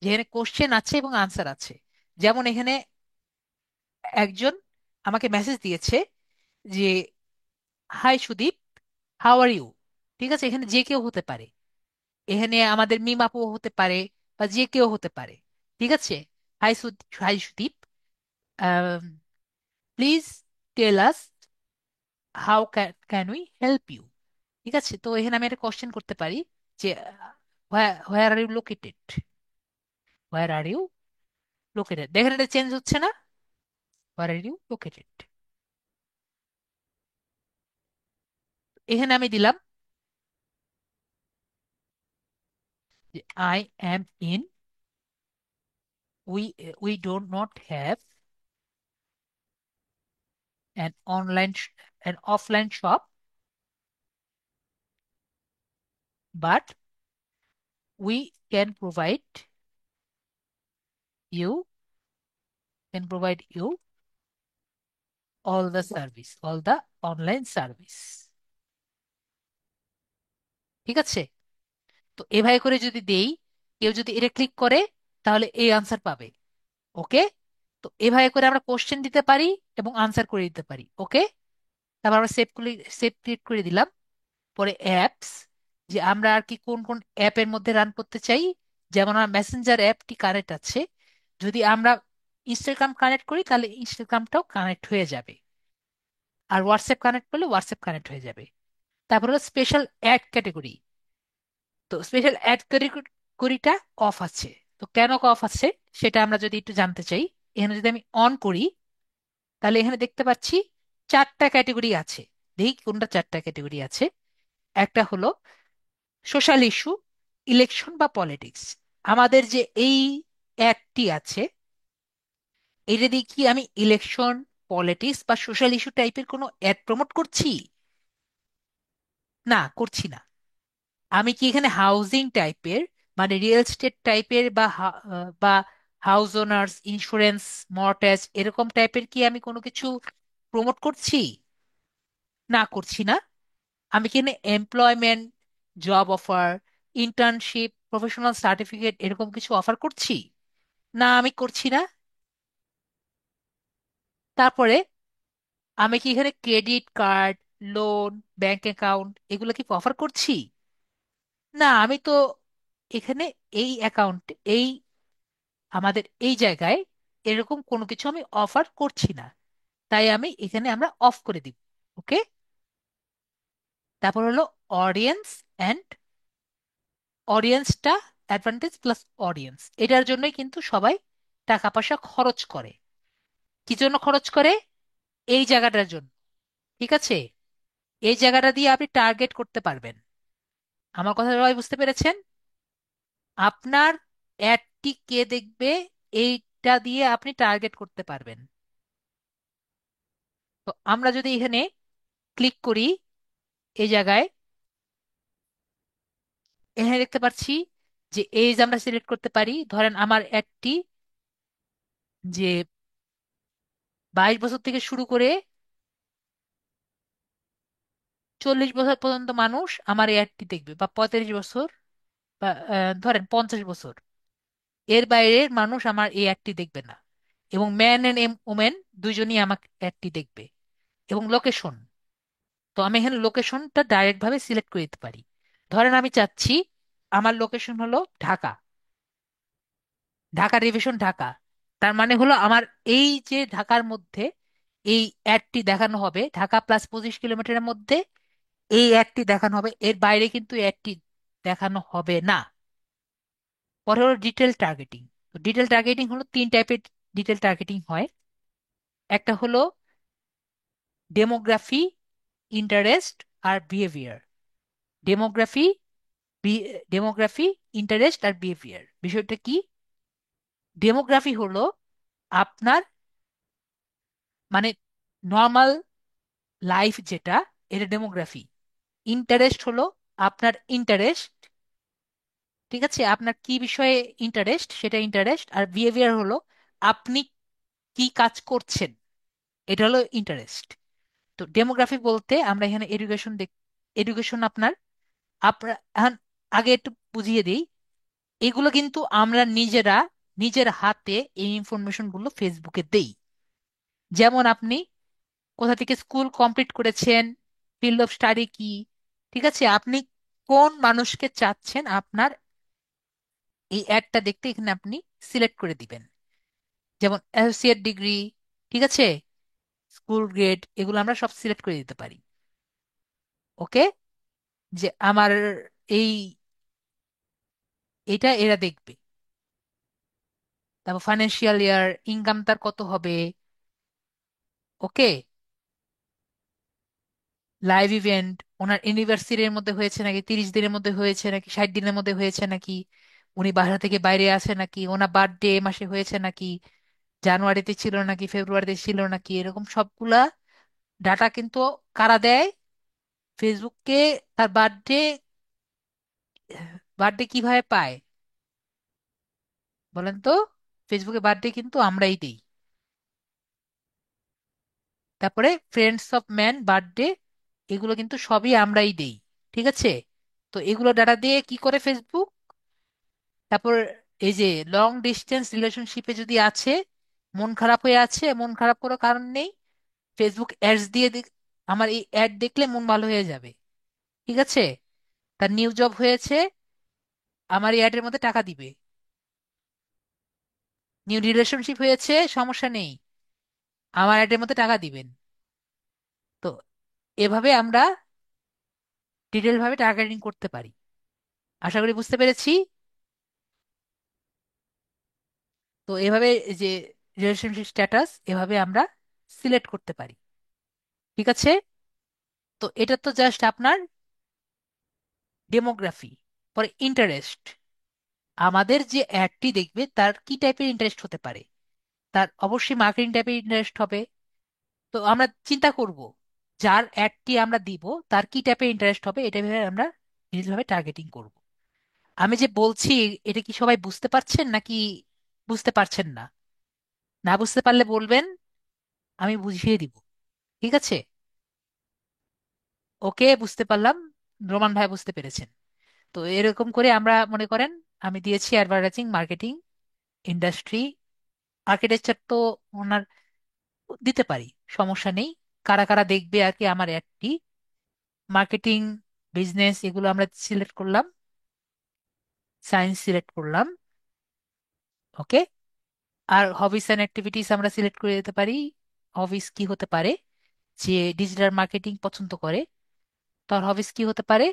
যে এখানে কোশ্চেন আছে এবং আনসার আছে। যেমন এখানে একজন আমাকে মেসেজ দিয়েছে যে hi Sudip, how are you. ঠিক আছে, এখানে যে কেউ হতে পারে, এখানে আমাদের মিম আপু হতে পারে বা যে কেউ হতে পারে। ঠিক আছে, hi hi Sudip, please tell us how can we help you. ঠিক আছে, তো এখানে আমি একটা কোশ্চেন করতে পারি যে where are you located, where are you located. দেখেন এটা চেঞ্জ হচ্ছে না, হোয়ার আর ইউ লোকেটেড। এখানে আমি দিলাম যে I am in, we don't not have an online an offline shop, but we you can provide you all the online service। ঠিক আছে, তো এভাবে করে যদি দেই, কেউ যদি এটা ক্লিক করে তাহলে এই আনসার পাবে। ওকে, তো এভাবে করে আমরা কোশ্চেন দিতে পারি এবং আনসার করে দিতে পারি। ওকে, তারপর আমরা সেভ ক্লিক করে দিলাম। পরে অ্যাপস, যে আমরা আর কি কোন কোন অ্যাপের মধ্যে রান করতে চাই। যেমন আমার মেসেঞ্জার অ্যাপটি কানেক্ট আছে, যদি আমরা ইনস্টাগ্রাম কানেক্ট করি তাহলে ইনস্টাগ্রামটাও কানেক্ট হয়ে যাবে, আর হোয়াটসঅ্যাপ কানেক্ট করলে হোয়াটসঅ্যাপ কানেক্ট হয়ে যাবে। তারপর হলো স্পেশাল অ্যাড ক্যাটাগরি, তো স্পেশাল অ্যাড ক্যাটাগরিটা অফ আছে। তো কেন অফ আছে সেটা আমরা যদি একটু জানতে চাই, এখানে যদি আমি অন করি তাহলে এখানে দেখতে পাচ্ছি চারটা ক্যাটাগরি আছে। দেখি কোনটা চারটা ক্যাটাগরি আছে। একটা হলো সোশ্যাল ইস্যু, ইলেকশন বা পলিটিক্স। আমাদের যে এই অ্যাডটি আছে এটা দিয়ে কি আমি ইলেকশন, পলিটিক্স বা সোশ্যাল ইস্যু টাইপের কোনো অ্যাড প্রমোট করছি? না, করছি না। আমি কি এখানে হাউজিং টাইপের, মানে রিয়েল এস্টেট টাইপের বা হাউস ওনার্স ইন্স্যুরেন্স, মর্টগেজ এরকম টাইপের কি আমি কোনো কিছু প্রমোট করছি? না, করছি না। আমি কি এখানে employment, job offer, internship, professional certificate এরকম কিছু অফার করছি? না, আমি করছি না। তারপরে আমি কি এখানে credit card, loan, bank account এগুলো কি অফার করছি? না, আমি তো এখানে এই অ্যাকাউন্ট, এই আমাদের এই জায়গায় এরকম কোনো কিছু আমি অফার করছি না, তাই আমি এখানে আমরা অফ করে দিব। ওকে, তারপর হলো অডিয়েন্স অ্যান্ড অডিয়েন্সটা, অ্যাডভান্টেজ প্লাস অডিয়েন্স, এটার জন্যই কিন্তু সবাই টাকা পয়সা খরচ করে। কি জন্য খরচ করে? এই জায়গাটার জন্য। ঠিক আছে, এই জায়গাটা দিয়ে আপনি টার্গেট করতে পারবেন। আমার কথা সবাই বুঝতে পেরেছেন? আপনার অ্যাডটি কে দেখবে এইটা দিয়ে আপনি টার্গেট করতে পারবেন। তো আমরা যদি এখানে ক্লিক করি এই জায়গায়, এখানে দেখতে পাচ্ছি যে এজ আমরা সিলেক্ট করতে পারি। ধরেন আমার অ্যাডটি যে 22 বছর থেকে শুরু করে 40 বছর পর্যন্ত মানুষ আমার এই অ্যাডটি দেখবে, বা 35 বছর, বা ধরেন 50 বছর, এর বাইরের মানুষ আমার এই অ্যাডটি দেখবে না। এবং ম্যান এন্ড ওমেন দুইজনই আমার অ্যাডটি দেখবে। এবং লোকেশন, তো আমি এখানে লোকেশনটা ডাইরেক্ট ভাবে সিলেক্ট করে দিতে পারি। ধরেন আমি চাচ্ছি আমার লোকেশন হলো ঢাকা, ঢাকা রিভিশন ঢাকা। তার মানে হলো আমার এই যে ঢাকার মধ্যে এই অ্যাডটি দেখানো হবে, ঢাকা প্লাস 25 কিলোমিটারের মধ্যে এই অ্যাডটি দেখানো হবে, এর বাইরে কিন্তু অ্যাডটি দেখানো হবে না। পরে হলো ডিটেল টার্গেটিং। তো ডিটেল টার্গেটিং হলো তিন টাইপের ডিটেল টার্গেটিং হয়। একটা হলো ডেমোগ্রাফি, ইন্টারেস্ট আর বিহেভিয়ার। ডেমোগ্রাফি, ডেমোগ্রাফি, ইন্টারেস্ট আর বিহেভিয়ার। বিষয়টা কি? ডেমোগ্রাফি হলো আপনার মানে নর্মাল লাইফ যেটা, এটা ডেমোগ্রাফি। ইন্টারেস্ট হলো আপনার ইন্টারেস্ট, ঠিক আছে, আপনার কি বিষয়ে ইন্টারেস্ট সেটা ইন্টারেস্ট। আর বিহেভিয়ার হলো আপনি কি কাজ করছেন, এটা হলো ইন্টারেস্ট। তো ডেমোগ্রাফি বলতে আমরা এখানে এডুকেশন এডুকেশন আপনার আপনার এখন আগে একটু বুঝিয়ে দিই। এগুলো কিন্তু আমরা নিজেরা নিজের হাতে এই ইনফরমেশন গুলো ফেসবুকে দেই। যেমন আপনি কোথা থেকে স্কুল কমপ্লিট করেছেন, ফিল্ড অফ স্টাডি কি, ঠিক আছে, আপনি কোন মানুষকে চাচ্ছেন আপনার এই অ্যাডটা দেখতে, এখানে আপনি সিলেক্ট করে দিবেন। যেমন অ্যাসোসিয়েট ডিগ্রি, ঠিক আছে, স্কুল গ্রেড, এগুলো আমরা সব সিলেক্ট করে দিতে পারি। ওকে, যে আমার এই এটা এরা দেখবে। তারপর ফাইন্যান্সিয়াল ইয়ার, ইনকাম তার কত হবে, ওকে, লাইভ ইভেন্ট, ওনার ইউনিভার্সিটির মধ্যে হয়েছে নাকি, 30 দিনের মধ্যে হয়েছে নাকি, 60 দিনের মধ্যে হয়েছে নাকি, উনি বাসা থেকে বাইরে আছে নাকি, ওনার বার্থডে মাসে হয়েছে নাকি, জানুয়ারিতে ছিল নাকি, ফেব্রুয়ারিতে ছিল নাকি, এরকম সবগুলা ডাটা কিন্তু কারা দেয়? ফেসবুককে। তার বার্থডে, বার্থডে কিভাবে পায় বলেন তো? ফেসবুকে বার্থডে কিন্তু আমরাই দিই। তারপরে ফ্রেন্ডস অফ ম্যান বার্থডে, এগুলো কিন্তু সবই আমরাই দেই, ঠিক আছে। তো এগুলো ডাটা দিয়ে কি করে ফেসবুক? তারপর এই যে লং ডিস্টেন্স রিলেশনশিপে যদি আছে, মন খারাপ হয়ে আছে, মন খারাপ করার কারণ নেই, ফেসবুক অ্যাডস দিয়ে আমার এই অ্যাড দেখলে মন ভালো হয়ে যাবে, ঠিক আছে। তার নিউ জব হয়েছে, আমার এই অ্যাডের মধ্যে টাকা দিবে। নিউ রিলেশনশিপ হয়েছে, সমস্যা নেই, আমার অ্যাডের মধ্যে টাকা দিবেন। তো এভাবে আমরা ডিটেল ভাবে টার্গেটিং করতে পারি। আশা করি বুঝতে পেরেছি। তো এভাবে এই যে রিলেশনশিপ স্ট্যাটাস এভাবে আমরা সিলেক্ট করতে পারি, ঠিক আছে। তো এটা তো জাস্ট আপনার ডেমোগ্রাফি। পরে ইন্টারেস্ট, আমাদের যে অ্যাডটি দেখবে তার কি টাইপের ইন্টারেস্ট হতে পারে। তার অবশ্যই মার্কেটিং টাইপের ইন্টারেস্ট হবে। তো আমরা চিন্তা করব যার অ্যাডটি আমরা দিব তার কি টাইপের ইন্টারেস্ট হবে, এটা ভেবে আমরা নিজভাবে টার্গেটিং করব। আমি যে বলছি এটা কি সবাই বুঝতে পারছেন নাকি বুঝতে পারছেন না? না বুঝতে পারলে বলবেন, আমি বুঝিয়ে দিব, ঠিক আছে। ওকে, বুঝতে পারলাম, রোমান ভাই বুঝতে পেরেছেন। তো এরকম করে আমরা মনে করেন আমি দিয়েছি অ্যাডভার্টাইজিং, মার্কেটিং, ইন্ডাস্ট্রি, আর্কিটেকচার তো ওনার দিতে পারি, সমস্যা নেই। কারা কারা দেখবে আর কি আমার অ্যাডটি, মার্কেটিং, বিজনেস, এগুলো আমরা সিলেক্ট করলাম, সায়েন্স সিলেক্ট করলাম, ওকে। আর হবিস অ্যান্ড অ্যাক্টিভিটিস আমরা সিলেক্ট করে দিতে পারি। হবিস কি হতে পারে? যে ডিজিটাল মার্কেটিং পছন্দ করে, তার হবিস কি হতে পারে?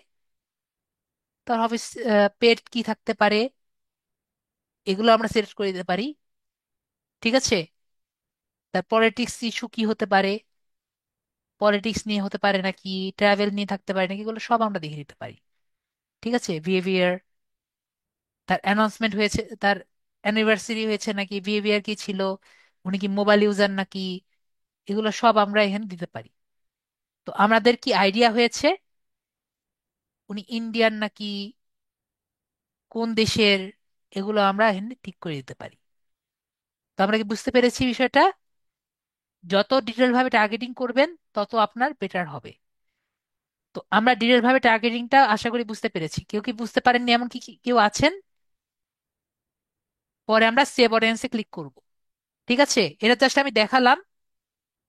তার হবিস, পেট কি থাকতে পারে, এগুলো আমরা সিলেক্ট করে দিতে পারি, ঠিক আছে। তার পলিটিক্স ইস্যু কি হতে পারে, পলিটিক্স নিয়ে হতে পারে নাকি, ট্রাভেল নিয়ে থাকতে পারে নাকি, এগুলো সব আমরা দেখে দিতে পারি, ঠিক আছে। বিহেভিয়ার, তার অ্যানাউন্সমেন্ট হয়েছে, তার অ্যানিভার্সারি হয়েছে নাকি, বিহেভিয়ার কি ছিল, উনি কি মোবাইল ইউজার নাকি, এগুলো সব আমরা এখানে দিতে পারি। তো আমাদের কি আইডিয়া হয়েছে উনি ইন্ডিয়ান নাকি কোন দেশের, এগুলো আমরা এখানে ঠিক করে দিতে পারি। তো আমরা কি বুঝতে পেরেছি বিষয়টা? যত ডিটেল ভাবে টার্গেটিং করবেন তত আপনার বেটার হবে। তো আমরা ডিটেল ভাবে টার্গেটিংটা আশা করি বুঝতে পেরেছি। কেউ কি বুঝতে পারেননি এমন কি কেউ আছেন? পরে আমরা সেভ অডিয়েন্সে ক্লিক করব, ঠিক আছে। এটা জাস্ট আমি দেখালাম,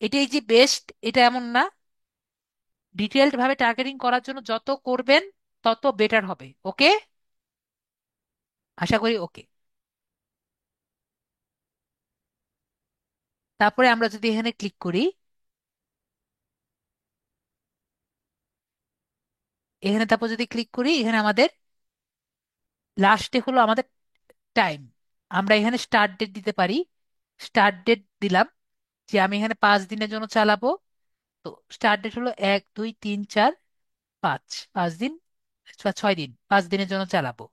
এটাই যে বেস্ট এটা এমন না। ডিটেলড ভাবে টার্গেটিং করার জন্য যত করবেন তত বেটার হবে, ওকে। আশা করি ওকে। তারপরে আমরা যদি এখানে ক্লিক করি, এখানে তারপর যদি ক্লিক করি, এখানে আমাদের লাস্টে হলো আমাদের টাইম। আমরা এখানে স্টার্ট ডেট দিতে পারি। স্টার্ট ডেট দিলাম যে আমি এখানে 5 দিনের জন্য চালাবো। তো স্টার্ট ডেট হলো 1 2 3 4 5, 5 দিন বা 6 দিন, 5 দিনের জন্য চালাবো।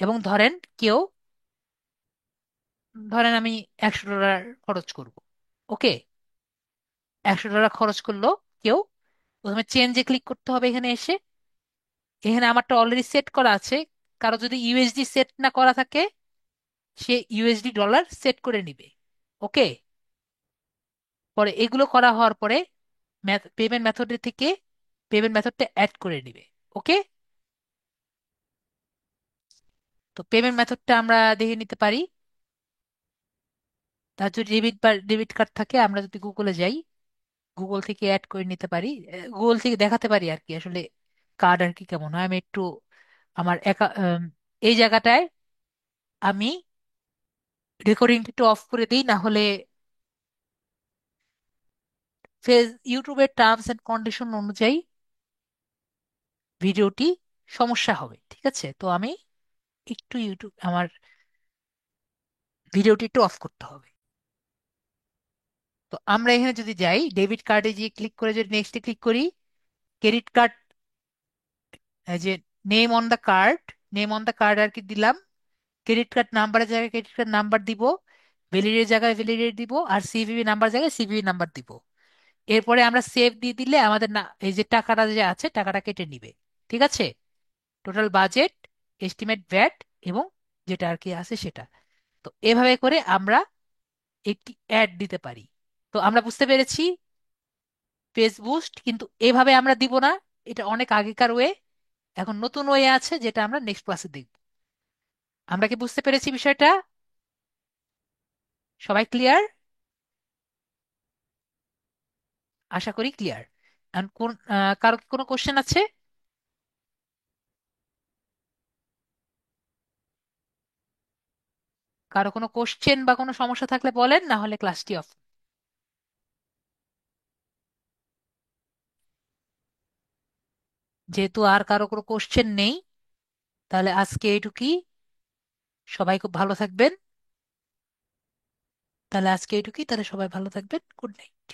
এবং ধরেন কেউ, ধরেন আমি $100 খরচ করব। ওকে, $100 খরচ করলো কেউ। প্রথমে চেঞ্জে ক্লিক করতে হবে এখানে এসে। এখানে আমারটা অলরেডি সেট করা আছে। কারো যদি ইউএসডি সেট না করা থাকে, সে ইউএসডি ডলার সেট করে নিবে। ওকে, পরে এগুলো করা হওয়ার পরে পেমেন্ট মেথডের থেকে পেমেন্ট মেথডটা অ্যাড করে নিবে। ওকে, তো পেমেন্ট মেথডটা আমরা দেখে নিতে পারি। তার যদি ডেবিট বা ডেবিট কার্ড থাকে, আমরা যদি গুগলে যাই, গুগল থেকে অ্যাড করে নিতে পারি। গুগল থেকে দেখাতে পারি আর কি আসলে কার্ড আর কি কেমন হয়। আমি একটু আমার এই জায়গাটায় আমি রেকর্ডিংটা একটু অফ করে দিই, না হলে ইউটিউবের টার্মস এন্ড কন্ডিশন অনুযায়ী ভিডিওটি সমস্যা হবে। ঠিক আছে, তো আমি একটু ইউটিউব আমার ভিডিওটি একটু অফ করতে হবে। তো আমরা এখানে যদি যাই, ডেবিট কার্ডে গিয়ে ক্লিক করে যদি নেক্সটে ক্লিক করি, ক্রেডিট কার্ড, যে name on the card, name on the card আর কি দিলাম। ক্রেডিট কার্ড নাম্বারের জায়গায় ক্রেডিট কার্ড নাম্বার দিব, ভ্যালিডের জায়গায় ভ্যালিডেট দিব, আর সিভিভি নাম্বার জায়গায় সিভিভি নাম্বার দিব। এরপরে আমরা সেভ দিয়ে দিলে আমাদের না, এই যে টাকাটা যে আছে টাকাটা কেটে নিবে। ঠিক আছে, টোটাল বাজেট, এস্টিমেট ভ্যাট, এবং যেটা আর কি আছে সেটা। তো এভাবে করে আমরা একটি অ্যাড দিতে পারি। তো আমরা বুঝতে পেরেছি পেজ বুস্ট কিন্তু এভাবে আমরা দিব না। এটা অনেক আগেকার ওয়ে। এখন নতুন ওয়ে আছে যেটা আমরা নেক্সট ক্লাসে দেখব। আমরা কি বুঝতে পেরেছি বিষয়টা? সবাই ক্লিয়ার? আশা করি ক্লিয়ার। কোন কারো কি কোনো কোশ্চেন আছে? কারো কোনো কোশ্চেন বা কোনো সমস্যা থাকলে বলেন, না হলে ক্লাসটি অফ। যেহেতু আর কারো কোনো কোশ্চেন নেই, তাহলে আজকে এইটুকুই। সবাই খুব ভালো থাকবেন। তাহলে আজকে এইটুকুই, তাহলে সবাই ভালো থাকবেন। Good night.